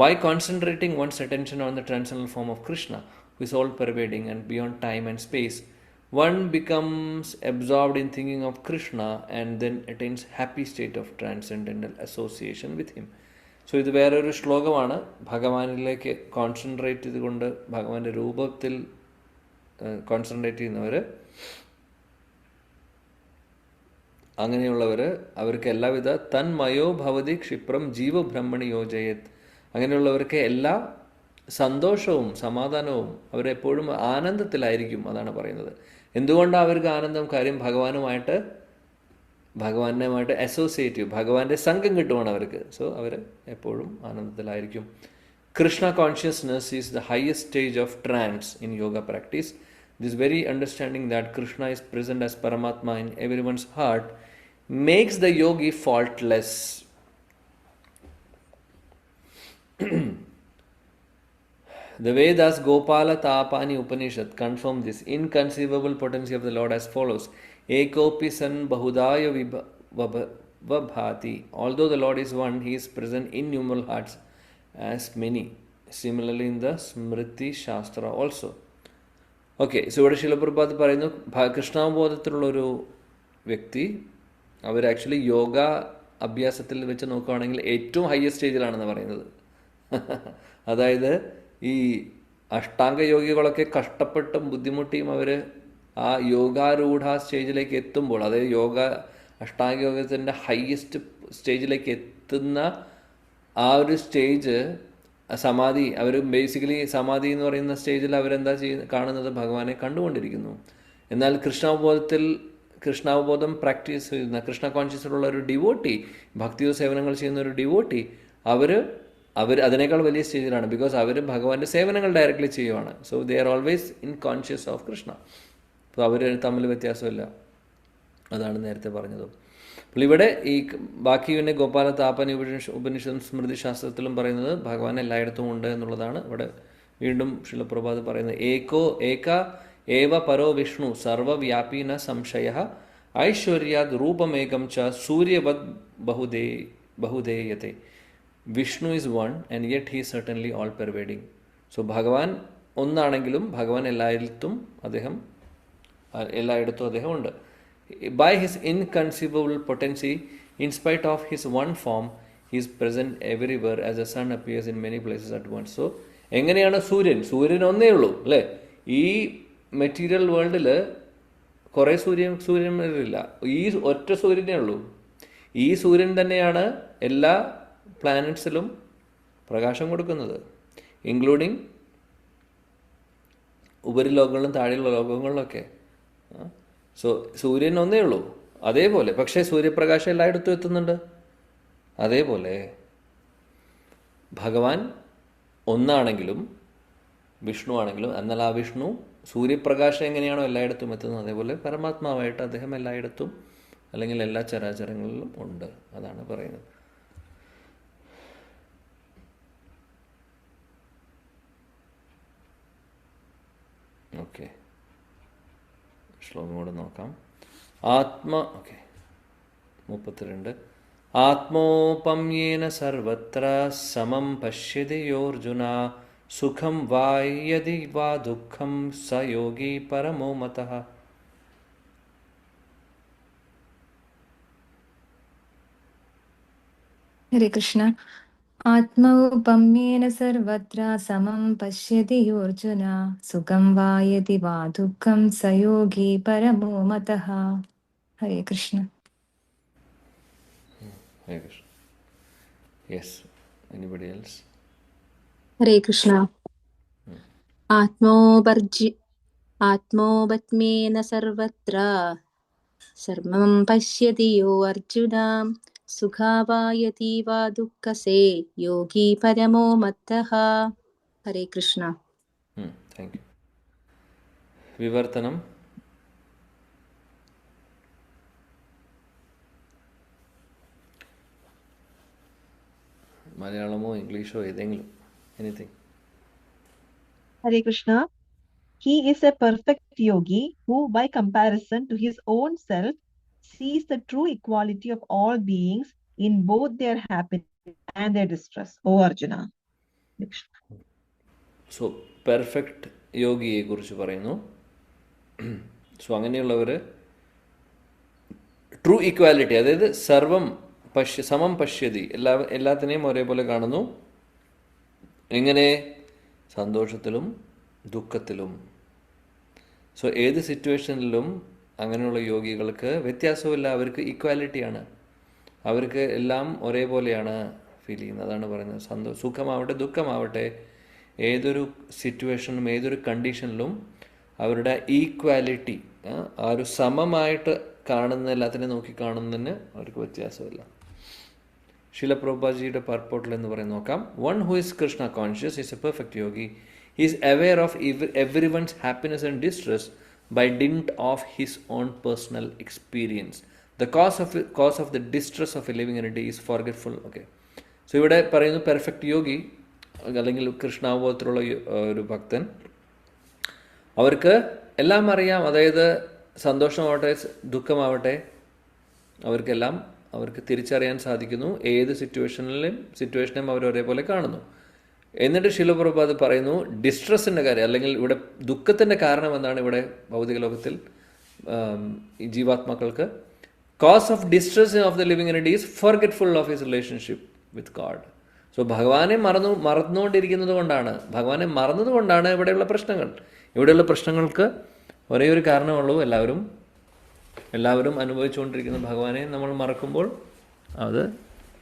By concentrating one's attention on the transcendental form of Krishna, who is all-pervading and beyond time and space, one becomes absorbed in thinking of Krishna and then attains happy state of transcendental association with him. So, ഇത് വേറൊരു ശ്ലോകമാണ്. ഭഗവാനിലേക്ക് concentrate ചെയ്തുകൊണ്ട് ഭഗവാന്റെ രൂപത്തിൽ concentrate ചെയ്യുന്നവർ, അങ്ങനെയുള്ളവർ, അവർക്ക് എല്ലാവിധ തന്മയോ ഭവതി ക്ഷിപ്രം ജീവ ബ്രഹ്മണി യോജയത്, അങ്ങനെയുള്ളവർക്ക് എല്ലാ സന്തോഷവും സമാധാനവും അവരെപ്പോഴും ആനന്ദത്തിലായിരിക്കും. അതാണ് പറയുന്നത്. എന്തുകൊണ്ടാണ് അവർക്ക് ആനന്ദം? കാര്യം ഭഗവാനുമായിട്ട് അസോസിയേറ്റ് ചെയ്യും, ഭഗവാന്റെ സംഘം കിട്ടുവാണ് അവർക്ക്. സോ അവർ എപ്പോഴും ആനന്ദത്തിലായിരിക്കും. Krishna consciousness is the highest stage of trance in yoga practice. This very understanding that Krishna is present as Paramatma in every one's heart makes the yogi faultless. The Vedas, Gopala, Tapani, Upanishad confirm this inconceivable potency of the Lord as follows. Ekopi san bahudaya vabhati. Although the Lord is one, he is present in innumerable hearts as many. Similarly in the Smriti Shastra also. Okay, so ഇവിടെ ശിലപ്രഭാത് പറയുന്നു, കൃഷ്ണാവബോധത്തിലുള്ളൊരു വ്യക്തി അവർ actually yoga അഭ്യാസത്തിൽ വെച്ച് നോക്കുകയാണെങ്കിൽ ഏറ്റവും highest സ്റ്റേജിലാണെന്ന് പറയുന്നത്. അതായത് ഈ അഷ്ടാംഗ യോഗികളൊക്കെ കഷ്ടപ്പെട്ടും ബുദ്ധിമുട്ടിയും അവർ ആ യോഗാരൂഢ സ്റ്റേജിലേക്ക് എത്തുമ്പോൾ, അതായത് അഷ്ടാംഗ യോഗത്തിൻ്റെ ഹയസ്റ്റ് സ്റ്റേജിലേക്ക് എത്തുന്ന ആ ഒരു സ്റ്റേജ് സമാധി, അവർ ബേസിക്കലി സമാധി എന്ന് പറയുന്ന സ്റ്റേജിൽ അവരെന്താ കാണുന്നത്? ഭഗവാനെ കണ്ടുകൊണ്ടിരിക്കുന്നു. എന്നാൽ കൃഷ്ണാവബോധം പ്രാക്ടീസ് ചെയ്യുന്ന, കൃഷ്ണ കോൺഷ്യസിലുള്ള ഒരു ഡിവോട്ടി, ഭക്തിയോ സേവനങ്ങൾ ചെയ്യുന്ന ഒരു ഡിവോട്ടി, അവർ അതിനേക്കാൾ വലിയ സ്റ്റേജിലാണ്. ബിക്കോസ് അവർ ഭഗവാന്റെ സേവനങ്ങൾ ഡയറക്റ്റ്ലി ചെയ്യുവാണ്. So they are always in conscious of Krishna. അപ്പോൾ അവർ തമ്മിൽ വ്യത്യാസമില്ല. അതാണ് നേരത്തെ പറഞ്ഞതും. അപ്പോൾ ഇവിടെ ഈ ബാക്കി പിന്നെ ഗോപാല, താപനി, ഉപനിഷത്തും സ്മൃതി ശാസ്ത്രത്തിലും പറയുന്നത് ഭഗവാൻ എല്ലായിടത്തും ഉണ്ട് എന്നുള്ളതാണ്. ഇവിടെ വീണ്ടും ശിലപ്രഭാത് പറയുന്നത് ഏക ഏവ പരോ വിഷ്ണു സർവവ്യാപി ന സംശയ ഐശ്വര്യാദ് രൂപമേകം ച സൂര്യവത് ബഹുദേയത്തെ. Vishnu is one and yet he certainly all pervading. So ഭഗവാൻ ഒന്നാണെങ്കിലും ഭഗവാൻ എല്ലായിടത്തും അദ്ദേഹം ഉണ്ട്. By his inconceivable potency, in spite of his one form, he is present everywhere as the sun appears in many places at once. So, എങ്ങനെയാണ് സൂര്യൻ ഒന്നേ ഉള്ളൂ അല്ലേ? ഈ മെറ്റീരിയൽ വേൾഡിൽ കുറേ സൂര്യനില്ല, ഈ ഒറ്റ സൂര്യനേ ഉള്ളൂ. ഈ സൂര്യൻ തന്നെയാണ് എല്ലാ പ്ലാനറ്റ്സിലും പ്രകാശം കൊടുക്കുന്നത്, ഇൻക്ലൂഡിങ് ഉപരിലോകങ്ങളിലും താഴെയുള്ള ലോകങ്ങളിലൊക്കെ. സോ സൂര്യൻ ഒന്നേ ഉള്ളൂ. അതേപോലെ പക്ഷേ സൂര്യപ്രകാശം എല്ലായിടത്തും എത്തുന്നുണ്ട്. അതേപോലെ ഭഗവാൻ ഒന്നാണെങ്കിലും വിഷ്ണു ആണെങ്കിലും, എന്നാൽ ആ വിഷ്ണു സൂര്യപ്രകാശം എങ്ങനെയാണോ എല്ലായിടത്തും എത്തുന്നത്, അതേപോലെ പരമാത്മാവായിട്ട് അദ്ദേഹം എല്ലായിടത്തും അല്ലെങ്കിൽ എല്ലാ ചരാചരങ്ങളിലും ഉണ്ട്. അതാണ് പറയുന്നത്. ഓക്കെ, ശ്ലോകം കൂടെ നോക്കാം. 32. ആത്മോപമ്യേന സർവത്ര സമം പശ്യതി യോർജുന സുഖം വാ യദി വാ ദുഃഖം സ യോഗി പരമോ മതഃ. ഹരേ കൃഷ്ണ. ആത്മൗപമ്യേന സർവത്ര സമം പശ്യതി യോർജുന സുഖം വാ യദി വാ ദുഃഖം സ യോഗി പരമോ മതഃ. ഹരേ Krishna. Hare Krishna. Yes, anybody else? Hare Krishna. ആത്മോപത്മേന സർവത്ര സർവം പശ്യതി യോ അർജുന സുഖാവായതി വാ ദുഃഖസേ യോഗി പരമോ മത്തഃ. ഹരേ കൃഷ്ണ. Thank you. വിവർത്തനം. ഇംഗ്ലീഷോ ഏതെങ്കിലും anything. Hare Krishna. He is a perfect yogi who, by comparison to his own self, sees the true equality of all beings in both their happiness and their distress. O Arjuna. Hare Krishna. So perfect യോഗിയെ കുറിച്ച് പറയുന്നു. So അങ്ങനെയുള്ളവർ true equality, അതായത് സർവം സമം പശ്യതി, എല്ലാത്തിനെയും ഒരേപോലെ കാണുന്നു. എങ്ങനെ? സന്തോഷത്തിലും ദുഃഖത്തിലും. സോ ഏത് സിറ്റുവേഷനിലും അങ്ങനെയുള്ള യോഗികൾക്ക് വ്യത്യാസമില്ല, അവർക്ക് ഈക്വാലിറ്റിയാണ്, അവർക്ക് എല്ലാം ഒരേപോലെയാണ് ഫീൽ ചെയ്യുന്നത്. അതാണ് പറയുന്നത്. സുഖമാവട്ടെ ദുഃഖമാവട്ടെ, ഏതൊരു സിറ്റുവേഷനിലും ഏതൊരു കണ്ടീഷനിലും അവരുടെ ഈക്വാലിറ്റി, ആ ഒരു സമമായിട്ട് കാണുന്ന, എല്ലാത്തിനെ നോക്കി കാണുന്നതിന് അവർക്ക് വ്യത്യാസമില്ല. ശീല പ്രഭുപാജിയുടെ പർപ്പോട്ടിൽ എന്ന് പറയുന്നത് നോക്കാം. One who is Krishna conscious is A perfect Yogi. He is aware of everyone's happiness and distress by dint of his own personal experience. The cause of the distress of a living entity is forgetful. Okay. So ഇവിടെ പറയുന്നു perfect യോഗി അല്ലെങ്കിൽ കൃഷ്ണാവബോധത്തിലുള്ള ഒരു ഭക്തൻ, അവർക്ക് എല്ലാം അറിയാം. അതായത് സന്തോഷമാവട്ടെ ദുഃഖമാവട്ടെ അവർക്കെല്ലാം അവർക്ക് തിരിച്ചറിയാൻ സാധിക്കുന്നു. ഏത് സിറ്റുവേഷനെയും അവർ ഒരേപോലെ കാണുന്നു. എന്നിട്ട് ശീല പ്രഭുപാദ് പറയുന്നു ഡിസ്ട്രസ്സിൻ്റെ കാര്യം, അല്ലെങ്കിൽ ഇവിടെ ദുഃഖത്തിൻ്റെ കാരണം എന്താണ് ഇവിടെ ഭൗതിക ലോകത്തിൽ ഈ ജീവാത്മാക്കൾക്ക്? Cause of distress of the living entity is forgetful of his relationship with God. So ഭഗവാനെ മറന്നുകൊണ്ടിരിക്കുന്നത് കൊണ്ടാണ് ഇവിടെയുള്ള പ്രശ്നങ്ങൾ. ഇവിടെയുള്ള പ്രശ്നങ്ങൾക്ക് ഒരേ ഒരു കാരണമുള്ളൂ, എല്ലാവരും അനുഭവിച്ചുകൊണ്ടിരിക്കുന്ന ഭഗവാനെ നമ്മൾ മറക്കുമ്പോൾ അത്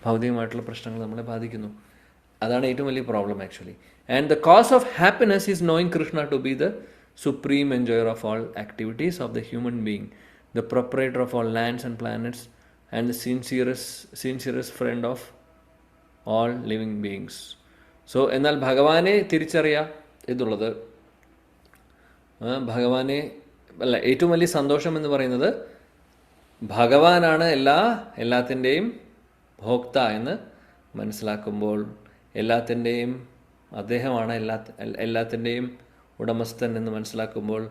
ഭൗതികമായിട്ടുള്ള പ്രശ്നങ്ങൾ നമ്മളെ ബാധിക്കുന്നു. അതാണ് ഏറ്റവും വലിയ problem actually. And the cause of happiness is knowing Krishna to be the supreme enjoyer of all activities of the human being, the proprietor of all lands and planets and the sincerest friend of all living beings. So എന്നാൽ ഭഗവാനെ തിരിച്ചറിയുക എന്നുള്ളത്, ഭഗവാനെ അല്ല, ഏറ്റവും വലിയ സന്തോഷം എന്ന് പറയുന്നത് ഭഗവാനാണ് എല്ലാത്തിൻ്റെയും ഭോക്ത എന്ന് മനസ്സിലാക്കുമ്പോൾ, അദ്ദേഹമാണ് എല്ലാത്തിൻ്റെയും ഉടമസ്ഥൻ എന്ന് മനസ്സിലാക്കുമ്പോൾ,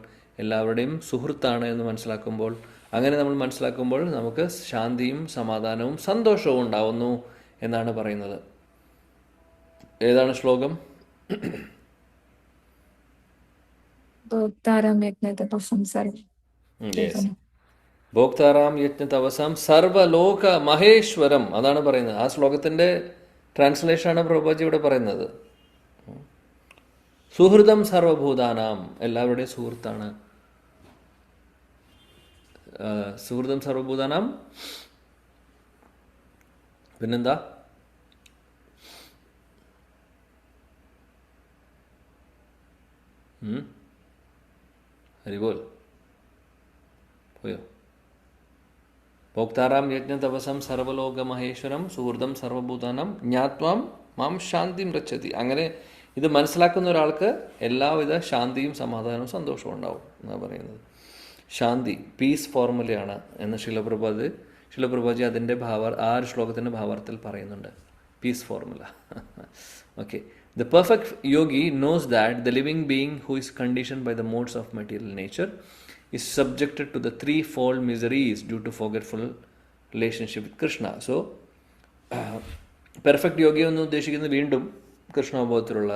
എല്ലാവരുടെയും സുഹൃത്താണ് എന്ന് മനസ്സിലാക്കുമ്പോൾ, അങ്ങനെ നമ്മൾ മനസ്സിലാക്കുമ്പോൾ നമുക്ക് ശാന്തിയും സമാധാനവും സന്തോഷവും ഉണ്ടാവുന്നു എന്നാണ് പറയുന്നത്. ഏതാണ് ശ്ലോകം? ഭോക്താറാം യജ്ഞ തപസാം സർവലോക മഹേശ്വരം, അതാണ് പറയുന്നത്. ആ ശ്ലോകത്തിന്റെ ട്രാൻസ്ലേഷനാണ് പ്രഭുജി ഇവിടെ പറയുന്നത്. സുഹൃതം സർവഭൂതാനാം, എല്ലാവരുടെയും സുഹൃത്താണ്. സുഹൃതം സർവഭൂതാനാം, പിന്നെന്താ? ഹരിബോൽ പോയോ? ഭോക്താറാം യജ്ഞ തപസം സർവലോക മഹേശ്വരം സുഹൃതം സർവഭൂതാനം ജ്ഞാത്വാം മാം ശാന്തിം രക്ഷതി. അങ്ങനെ ഇത് മനസ്സിലാക്കുന്ന ഒരാൾക്ക് എല്ലാവിധ ശാന്തിയും സമാധാനവും സന്തോഷവും ഉണ്ടാവും എന്നാണ് പറയുന്നത്. ശാന്തി പീസ് ഫോർമുലയാണ് എന്ന് ശിലപ്രഭാജി അതിൻ്റെ ആ ഒരു ശ്ലോകത്തിൻ്റെ ഭാവാർത്ഥത്തിൽ പറയുന്നുണ്ട്. Peace formula. Okay. The perfect yogi knows that the living being who is conditioned by the modes of material nature is subjected to the threefold miseries due to forgetful relationship with Krishna. So, perfect yogi എന്ന് ഉദ്ദേശിക്കുന്നത് വീണ്ടും കൃഷ്ണാവബോധത്തിലുള്ള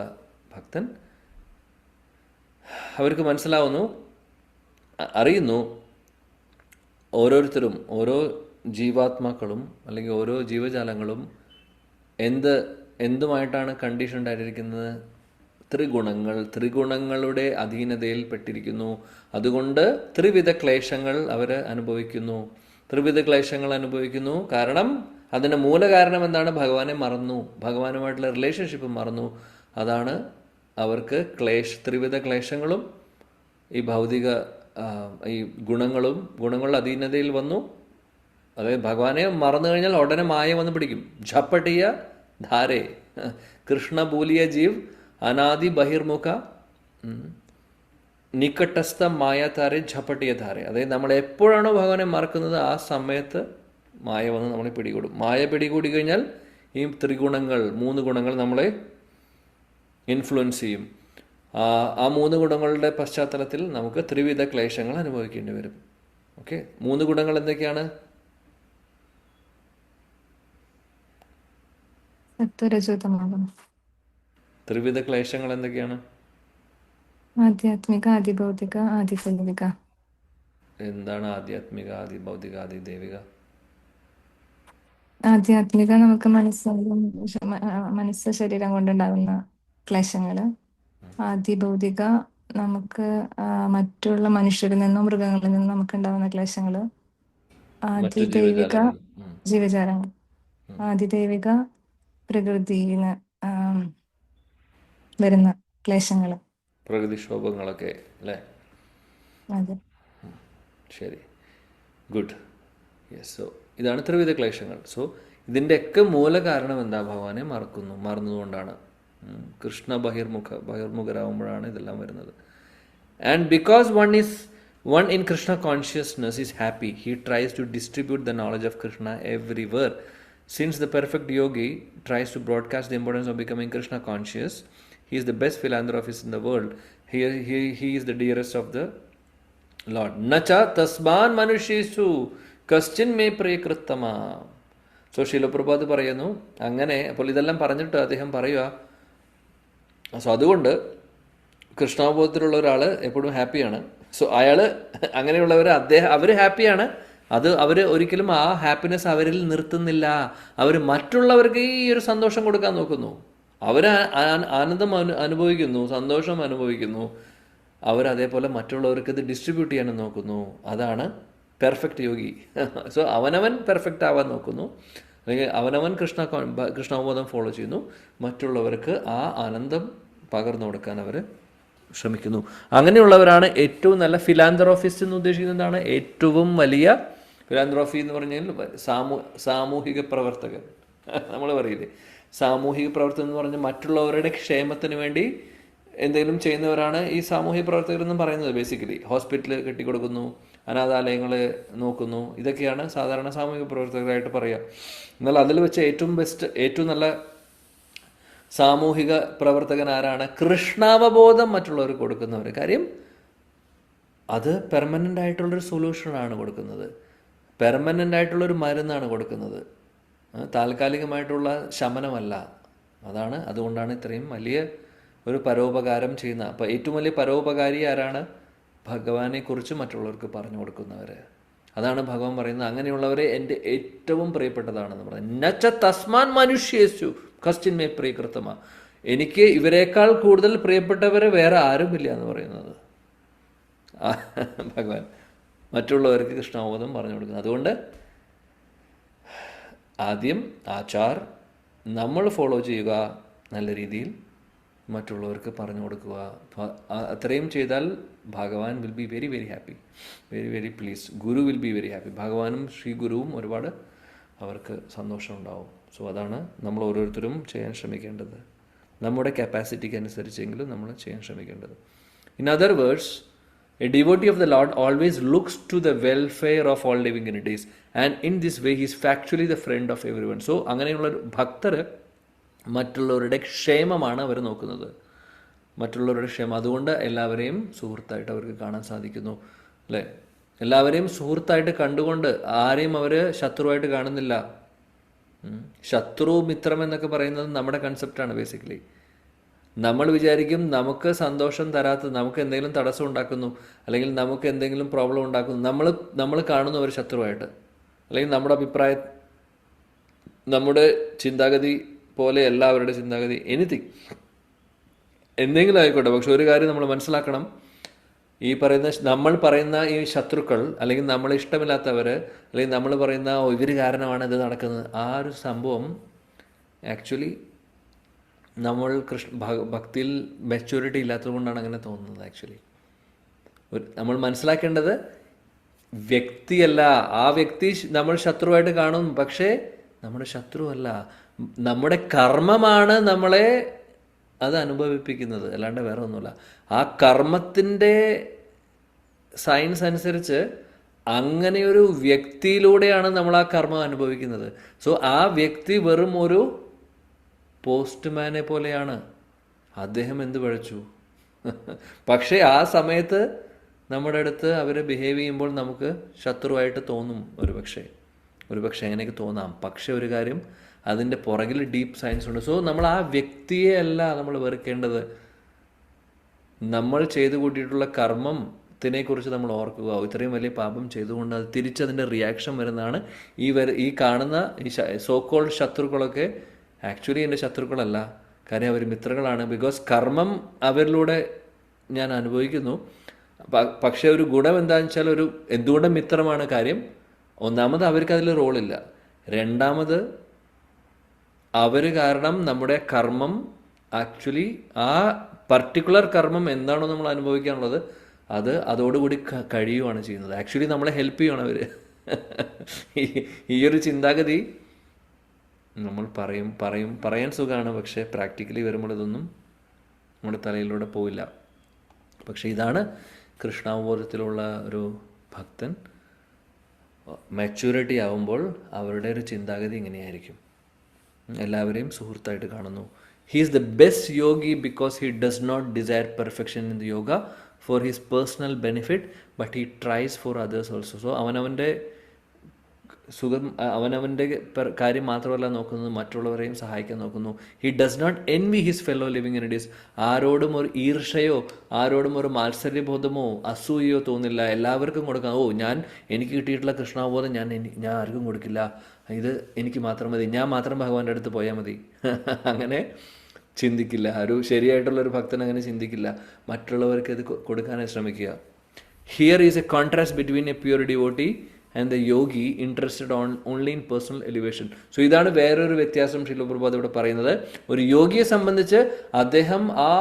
ഭക്തൻ. അവർക്ക് അറിയുന്നു ഓരോരുത്തരും, ഓരോ ജീവാത്മാക്കളും അല്ലെങ്കിൽ ഓരോ ജീവജാലങ്ങളും എന്തുമായിട്ടാണ് കണ്ടീഷൻഡ് ആയിട്ടിരിക്കുന്നത്? ത്രിഗുണങ്ങളുടെ അധീനതയിൽ പെട്ടിരിക്കുന്നു. അതുകൊണ്ട് ത്രിവിധ ക്ലേശങ്ങൾ അവർ അനുഭവിക്കുന്നു. കാരണം അതിൻ്റെ മൂലകാരണം എന്താണ്? ഭഗവാനെ മറന്നു, ഭഗവാനുമായിട്ടുള്ള റിലേഷൻഷിപ്പ് മറന്നു. അതാണ് അവർക്ക് ത്രിവിധ ക്ലേശങ്ങളും ഈ ഭൗതിക ഈ ഗുണങ്ങളുടെ അധീനതയിൽ വന്നു. അതായത് ഭഗവാനെ മറന്നു കഴിഞ്ഞാൽ ഉടനെ മായ വന്ന് പിടിക്കും. ഝപ്പട്ടിയ ധാരേ കൃഷ്ണ ബൂലിയ ജീവ് അനാദി ബഹിർമുഖ നിക്കട്ടസ്ഥ മായാധാരെ ഝപ്പട്ടിയ ധാരെ. അതായത് നമ്മൾ എപ്പോഴാണോ ഭഗവാനെ മറക്കുന്നത് ആ സമയത്ത് മായ വന്ന് നമ്മളെ പിടികൂടും. മായ പിടികൂടി കഴിഞ്ഞാൽ ഈ ത്രിഗുണങ്ങൾ, 3 ഗുണങ്ങൾ നമ്മളെ ഇൻഫ്ലുവൻസ് ചെയ്യും. ആ 3 ഗുണങ്ങളുടെ പശ്ചാത്തലത്തിൽ നമുക്ക് ത്രിവിധ ക്ലേശങ്ങൾ അനുഭവിക്കേണ്ടി വരും. ഓക്കെ, 3 ഗുണങ്ങൾ എന്തൊക്കെയാണ്? ത്രിവിധ ക്ലേശങ്ങൾ എന്തൊക്കെയാണ്? ആധ്യാത്മിക, ആദിഭൗതിക, ആദിദൈവിക. എന്താണ് ആധ്യാത്മിക, ആദിഭൗതിക, ആദിദൈവിക? ആധ്യാത്മിക നമുക്ക് മനസ്സ് ശരീരം കൊണ്ടുണ്ടാകുന്ന ക്ലേശങ്ങള്. ആദിഭൗതിക നമുക്ക് മറ്റുള്ള മനുഷ്യരിൽ നിന്നും മൃഗങ്ങളിൽ നിന്നും നമുക്ക് ഉണ്ടാകുന്ന ക്ലേശങ്ങള്. ആദിദൈവിക ജീവജാലങ്ങൾ. ആദിദൈവിക പ്രകൃതിയിൽ വരുന്ന ക്ലേശങ്ങള്, പ്രകൃതിക്ഷോഭങ്ങളൊക്കെ അല്ലേ? അതെ. ശരി, ഗുഡ്. യെസ്. സോ ഇതാണ് ത്രിവിധ ക്ലേശങ്ങൾ. സോ ഇതിൻ്റെയൊക്കെ മൂല കാരണം എന്താ? ഭഗവാനെ മറന്നതുകൊണ്ടാണ്. കൃഷ്ണ ബഹിർമുഖരാകുമ്പോഴാണ് ഇതെല്ലാം വരുന്നത്. And because one in Krishna consciousness is happy, he tries to distribute the knowledge of Krishna everywhere. Since the perfect yogi tries to broadcast the importance of becoming Krishna conscious, he is the best philanthropist in the world. He is the dearest of the Lord. Nacha tasman manushesu kaschin me prayakrittama. So ശീലപ്രഭാത് പറയുന്നു അങ്ങനെ. അപ്പോൾ ഇതെല്ലാം പറഞ്ഞിട്ട് അദ്ദേഹം പറയുക, so അതുകൊണ്ട് കൃഷ്ണാവബോധത്തിലുള്ള ഒരാൾ എപ്പോഴും ഹാപ്പിയാണ്. സോ അയാൾ അങ്ങനെയുള്ളവർ അവർ ഹാപ്പിയാണ്. അവർ ഒരിക്കലും ആ ഹാപ്പിനെസ് അവരിൽ നിർത്തുന്നില്ല. അവർ മറ്റുള്ളവർക്ക് ഈ ഒരു സന്തോഷം കൊടുക്കാൻ നോക്കുന്നു. അവർ ആനന്ദം അനുഭവിക്കുന്നു, സന്തോഷം അനുഭവിക്കുന്നു. അവരതേപോലെ മറ്റുള്ളവർക്ക് ഇത് ഡിസ്ട്രിബ്യൂട്ട് ചെയ്യാനും നോക്കുന്നു. അതാണ് പെർഫെക്റ്റ് യോഗി. സോ അവനവൻ പെർഫെക്റ്റ് ആവാൻ നോക്കുന്നു, അല്ലെങ്കിൽ അവനവൻ കൃഷ്ണാവബോധം ഫോളോ ചെയ്യുന്നു. മറ്റുള്ളവർക്ക് ആ ആനന്ദം പകർന്നു കൊടുക്കാൻ അവർ ശ്രമിക്കുന്നു. അങ്ങനെയുള്ളവരാണ് ഏറ്റവും നല്ല ഫിലാന്ത്രോഫിസ്റ്റ് എന്ന് ഉദ്ദേശിക്കുന്നത്. എന്താണ് ഏറ്റവും വലിയ ഫിലാന്ത്രോഫി എന്ന് പറഞ്ഞാൽ? സാമൂഹിക പ്രവർത്തകൻ. നമ്മൾ പറയില്ലേ, സാമൂഹിക പ്രവർത്തകൻ എന്ന് പറഞ്ഞാൽ മറ്റുള്ളവരുടെ ക്ഷേമത്തിന് വേണ്ടി എന്തെങ്കിലും ചെയ്യുന്നവരാണ് ഈ സാമൂഹിക പ്രവർത്തകരെന്നും പറയുന്നത്. ബേസിക്കലി ഹോസ്പിറ്റൽ കെട്ടിക്കൊടുക്കുന്നു, അനാഥാലയങ്ങൾ നോക്കുന്നു, ഇതൊക്കെയാണ് സാധാരണ സാമൂഹിക പ്രവർത്തകരായിട്ട് പറയുക. എന്നാൽ അതിൽ വെച്ച് ഏറ്റവും നല്ല സാമൂഹിക പ്രവർത്തകൻ ആരാണ്? കൃഷ്ണാവബോധം മറ്റുള്ളവർക്ക് കൊടുക്കുന്നവർ. കാര്യം അത് പെർമനൻ്റ് ആയിട്ടുള്ളൊരു സൊല്യൂഷനാണ് കൊടുക്കുന്നത്, പെർമനൻ്റ് ആയിട്ടുള്ളൊരു മരുന്നാണ് കൊടുക്കുന്നത്, താൽക്കാലികമായിട്ടുള്ള ശമനമല്ല. അതുകൊണ്ടാണ് ഇത്രയും വലിയ ഒരു പരോപകാരം ചെയ്യുന്ന. അപ്പോൾ ഏറ്റവും വലിയ പരോപകാരി ആരാണ്? ഭഗവാനെക്കുറിച്ച് മറ്റുള്ളവർക്ക് പറഞ്ഞു കൊടുക്കുന്നവർ. അതാണ് ഭഗവാൻ പറയുന്നത്, അങ്ങനെയുള്ളവരെ എൻ്റെ ഏറ്റവും പ്രിയപ്പെട്ടതാണെന്ന് പറയുന്നത്. നച്ച തസ്മാൻ മനുഷ്യേശു കസ്റ്റിൻ മേ പ്രിയകൃത്തമ. എനിക്ക് ഇവരെക്കാൾ കൂടുതൽ പ്രിയപ്പെട്ടവരെ വേറെ ആരുമില്ല എന്ന് പറയുന്നത് ഭഗവാൻ മറ്റുള്ളവർക്ക് കൃഷ്ണാവബോധം പറഞ്ഞു കൊടുക്കുന്നത്. അതുകൊണ്ട് ആദ്യം ആചാർ നമ്മൾ ഫോളോ ചെയ്യുക, നല്ല രീതിയിൽ മറ്റുള്ളവർക്ക് പറഞ്ഞു കൊടുക്കുക. അത്രയും ചെയ്താൽ ഭഗവാൻ will be very very happy, very very pleased. Guru will be very happy. ഭഗവാനും ശ്രീ ഗുരുവും ഒരുപാട് അവർക്ക് സന്തോഷം ഉണ്ടാവും. സോ അതാണ് നമ്മൾ ഓരോരുത്തരും ചെയ്യാൻ ശ്രമിക്കേണ്ടത്, നമ്മുടെ കപ്പാസിറ്റിക്ക് അനുസരിച്ചെങ്കിലും നമ്മൾ ചെയ്യാൻ ശ്രമിക്കേണ്ടത്. In other words, a devotee of the Lord always looks to the welfare of all living entities, and in this way he is factually the friend of everyone. So അങ്ങനെയുള്ള ഭക്തർ മറ്റുള്ളവരുടെ ക്ഷേമമാണ് അവർ നോക്കുന്നത്, മറ്റുള്ളവരുടെ ക്ഷേമം. അതുകൊണ്ട് എല്ലാവരെയും സുഹൃത്തായിട്ട് അവർക്ക് കാണാൻ സാധിക്കുന്നു, അല്ലേ? എല്ലാവരെയും സുഹൃത്തായിട്ട് കണ്ടുകൊണ്ട് ആരെയും അവർ ശത്രുവായിട്ട് കാണുന്നില്ല. ശത്രു മിത്രം എന്നൊക്കെ പറയുന്നത് നമ്മുടെ കൺസെപ്റ്റാണ്. ബേസിക്കലി നമ്മൾ വിചാരിക്കും നമുക്ക് സന്തോഷം തരാത്ത, നമുക്ക് എന്തെങ്കിലും തടസ്സം ഉണ്ടാക്കുന്നു, അല്ലെങ്കിൽ നമുക്ക് എന്തെങ്കിലും പ്രോബ്ലം ഉണ്ടാക്കുന്നു, നമ്മൾ കാണുന്നു ഒരു ശത്രുവായിട്ട്. അല്ലെങ്കിൽ നമ്മുടെ അഭിപ്രായം, നമ്മുടെ ചിന്താഗതി പോലെ എല്ലാവരുടെ ചിന്താഗതി, എന്തെങ്കിലും ആയിക്കോട്ടെ. പക്ഷെ ഒരു കാര്യം നമ്മൾ മനസ്സിലാക്കണം, നമ്മൾ പറയുന്ന ഈ ശത്രുക്കൾ, അല്ലെങ്കിൽ നമ്മളെ ഇഷ്ടമില്ലാത്തവർ, അല്ലെങ്കിൽ നമ്മൾ പറയുന്ന ഇവർ കാരണമാണ് ഇത് നടക്കുന്നത്, ആ ഒരു സംഭവം ആക്ച്വലി നമ്മൾ ഭക്തിയിൽ മെച്യൂരിറ്റി ഇല്ലാത്തത് കൊണ്ടാണ് അങ്ങനെ തോന്നുന്നത്. ആക്ച്വലി നമ്മൾ മനസ്സിലാക്കേണ്ടത് വ്യക്തിയല്ല, ആ വ്യക്തി നമ്മൾ ശത്രുവായിട്ട് കാണും, പക്ഷേ നമ്മുടെ ശത്രുവല്ല, നമ്മുടെ കർമ്മമാണ് നമ്മളെ അത് അനുഭവിപ്പിക്കുന്നത്, അല്ലാണ്ട് വേറെ ഒന്നുമില്ല. ആ കർമ്മത്തിൻ്റെ സയൻസ് അനുസരിച്ച് അങ്ങനെയൊരു വ്യക്തിയിലൂടെയാണ് നമ്മൾ ആ കർമ്മം അനുഭവിക്കുന്നത്. സോ ആ വ്യക്തി വെറും ഒരു പോസ്റ്റ്മാനെ പോലെയാണ്. അദ്ദേഹം എന്ത് പഴച്ചു? പക്ഷേ ആ സമയത്ത് നമ്മുടെ അടുത്ത് അവർ ബിഹേവ് ചെയ്യുമ്പോൾ നമുക്ക് ശത്രുവായിട്ട് തോന്നും. ഒരുപക്ഷെ അങ്ങനെയൊക്കെ തോന്നാം. പക്ഷെ ഒരു കാര്യം, അതിൻ്റെ പുറകിൽ ഡീപ്പ് സയൻസ് ഉണ്ട്. സോ നമ്മൾ ആ വ്യക്തിയെ അല്ല നമ്മൾ വെറുക്കേണ്ടത്, നമ്മൾ ചെയ്തു കൂട്ടിയിട്ടുള്ള കർമ്മത്തിനെക്കുറിച്ച് നമ്മൾ ഓർക്കുക. ഇത്രയും വലിയ പാപം ചെയ്തുകൊണ്ട് അത് തിരിച്ചതിൻ്റെ റിയാക്ഷൻ വരുന്നതാണ് ഈ കാണുന്ന ഈ സോ കോൾഡ് ശത്രുക്കളൊക്കെ ആക്ച്വലി എൻ്റെ ശത്രുക്കളല്ല. കാര്യം അവർ മിത്രങ്ങളാണ്. ബിക്കോസ് കർമ്മം അവരിലൂടെ ഞാൻ അനുഭവിക്കുന്നു. പക്ഷേ ഒരു ഗുണം എന്താണെന്ന് വെച്ചാൽ എന്തുകൊണ്ടും മിത്രമാണ് കാര്യം. ഒന്നാമത് അവർക്ക് അതിൽ റോളില്ല. രണ്ടാമത് അവർ കാരണം നമ്മുടെ കർമ്മം ആക്ച്വലി ആ പർട്ടിക്കുലർ കർമ്മം എന്താണോ നമ്മൾ അനുഭവിക്കാനുള്ളത് അതോടുകൂടി കഴിയുകയാണ് ചെയ്യുന്നത്. ആക്ച്വലി നമ്മളെ ഹെൽപ്പ് ചെയ്യണം അവർ. ഈ ഒരു ചിന്താഗതി നമ്മൾ പറയാൻ സുഖമാണ്, പക്ഷേ പ്രാക്ടിക്കലി വരുമ്പോൾ ഇതൊന്നും നമ്മുടെ തലയിലൂടെ പോവില്ല. പക്ഷേ ഇതാണ് കൃഷ്ണാവബോധത്തിലുള്ള ഒരു ഭക്തൻ മെച്യൂരിറ്റി ആവുമ്പോൾ അവരുടെ ഒരു ചിന്താഗതി ഇങ്ങനെയായിരിക്കും. എല്ലാവരെയും സുഹൃത്തായിട്ട് കാണുന്നു. He is the best yogi because he does not desire perfection in the yoga for his personal benefit but he tries for others also. So അവനവൻ്റെ സുഖം, അവനവൻ്റെ കാര്യം മാത്രമല്ല നോക്കുന്നത്, മറ്റുള്ളവരെയും സഹായിക്കാൻ നോക്കുന്നു. He does not envy his fellow living entities. ആരോടും ഒരു ഈർഷയോ ആരോടും ഒരു മാത്സര്യബോധമോ അസൂയയോ തോന്നില്ല. എല്ലാവർക്കും കൊടുക്കാം. എനിക്ക് കിട്ടിയിട്ടുള്ള കൃഷ്ണാബോധം ഞാൻ ആർക്കും കൊടുക്കില്ല, ഇത് എനിക്ക് മാത്രം മതി, ഞാൻ മാത്രം ഭഗവാന്റെ അടുത്ത് പോയാൽ മതി. അങ്ങനെ ചിന്തിക്കില്ല. ശരിയായിട്ടുള്ളൊരു ഭക്തൻ അങ്ങനെ ചിന്തിക്കില്ല. മറ്റുള്ളവർക്ക് ഇത് കൊടുക്കാനായി ശ്രമിക്കുക. Here is A contrast between A pure devotee and the Yogi interested only in personal elevation. So ഇതാണ് വേറൊരു വ്യത്യാസം ശീല പ്രഭുപാദ് ഇവിടെ പറയുന്നത്. ഒരു യോഗിയെ സംബന്ധിച്ച് അദ്ദേഹം ആ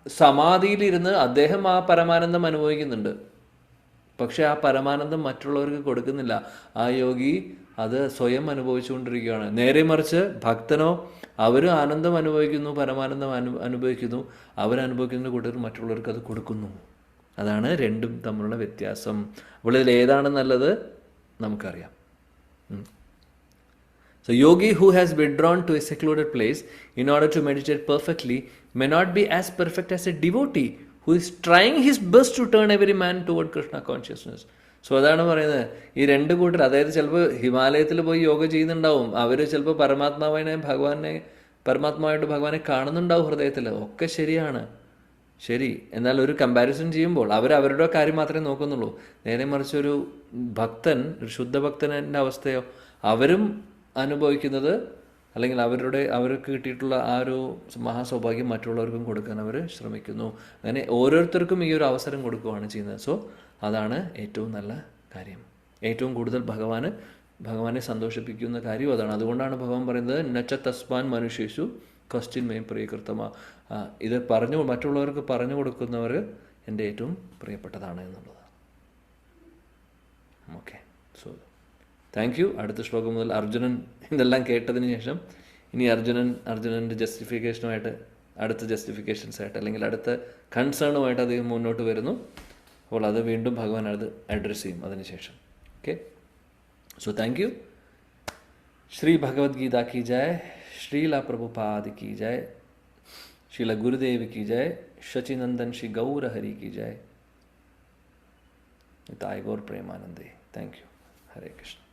സമാധിയിലിരുന്ന് അദ്ദേഹം ആ പരമാനന്ദം അനുഭവിക്കുന്നുണ്ട്. പക്ഷെ ആ പരമാനന്ദം മറ്റുള്ളവർക്ക് കൊടുക്കുന്നില്ല. ആ യോഗി അത് സ്വയം അനുഭവിച്ചുകൊണ്ടിരിക്കുകയാണ്. നേരെ മറിച്ച് ഭക്തനോ, അവർ ആനന്ദം അനുഭവിക്കുന്നു, പരമാനന്ദം അനുഭവിക്കുന്നു. അവരനുഭവിക്കുന്ന കൂട്ടർ മറ്റുള്ളവർക്ക് അത് കൊടുക്കുന്നു. അതാണ് രണ്ടും തമ്മിലുള്ള വ്യത്യാസം. അപ്പോൾ ഇതിൽ ഏതാണ് നല്ലത് നമുക്കറിയാം. So yogi who has withdrawn to a secluded place in order to meditate perfectly may not be as perfect as a devotee who is trying his best to turn every man toward Krishna consciousness. So അതാണ് പറയുന്നത്. ഈ രണ്ട് കൂട്ടർ, അതായത് ചിലപ്പോൾ ഹിമാലയത്തിൽ പോയി യോഗ ചെയ്യുന്നുണ്ടാവും, അവർ ചിലപ്പോൾ പരമാത്മാവായിട്ട് ഭഗവാനെ കാണുന്നുണ്ടാവും ഹൃദയത്തിൽ. ഒക്കെ ശരിയാണ്, ശരി. എന്നാൽ ഒരു കമ്പാരിസൺ ചെയ്യുമ്പോൾ അവരുടെ കാര്യം മാത്രമേ നോക്കുന്നുള്ളൂ. നേരെ മറിച്ച് ഒരു ഭക്തൻ, ഒരു ശുദ്ധഭക്തൻ്റെ അവസ്ഥയോ, അവരും അനുഭവിക്കുന്നത്, അല്ലെങ്കിൽ അവർക്ക് കിട്ടിയിട്ടുള്ള ആ ഒരു മഹാസൗഭാഗ്യം മറ്റുള്ളവർക്കും കൊടുക്കാൻ അവർ ശ്രമിക്കുന്നു. അങ്ങനെ ഓരോരുത്തർക്കും ഈ ഒരു അവസരം കൊടുക്കുകയാണ് ചെയ്യുന്നത്. സോ അതാണ് ഏറ്റവും നല്ല കാര്യം. ഏറ്റവും കൂടുതൽ ഭഗവാനെ സന്തോഷിപ്പിക്കുന്ന കാര്യം അതാണ്. അതുകൊണ്ടാണ് ഭഗവാൻ പറയുന്നത് നച്ച തസ്മാൻ മനുഷ്യേഷു ക്വസ്റ്റ്യൻ മേ പ്രിയകൃതമ. ഇത് മറ്റുള്ളവർക്ക് പറഞ്ഞു കൊടുക്കുന്നവർ എൻ്റെ ഏറ്റവും പ്രിയപ്പെട്ടതാണ് എന്നുള്ളത്. Okay, so thank you. അടുത്ത ശ്ലോകം മുതൽ അർജുനൻ ഇതെല്ലാം കേട്ടതിന് ശേഷം ഇനി അർജുനൻ്റെ ജസ്റ്റിഫിക്കേഷനുമായിട്ട്, അടുത്ത ജസ്റ്റിഫിക്കേഷൻസായിട്ട് അല്ലെങ്കിൽ അടുത്ത കൺസേണുമായിട്ട് അദ്ദേഹം മുന്നോട്ട് വരുന്നു. അപ്പോൾ അത് വീണ്ടും ഭഗവാൻ അത് അഡ്രസ്സ് ചെയ്യും അതിനുശേഷം. Okay, so thank you. Shri Bhagavad Gita की जय, श्रीला प्रभुपाद की जय, श्रीला गुरुदेव की जय, शचिनंदन श्री गौर हरि की जय, ताई गौर प्रेमानंदे. Thank you. हरे कृष्ण.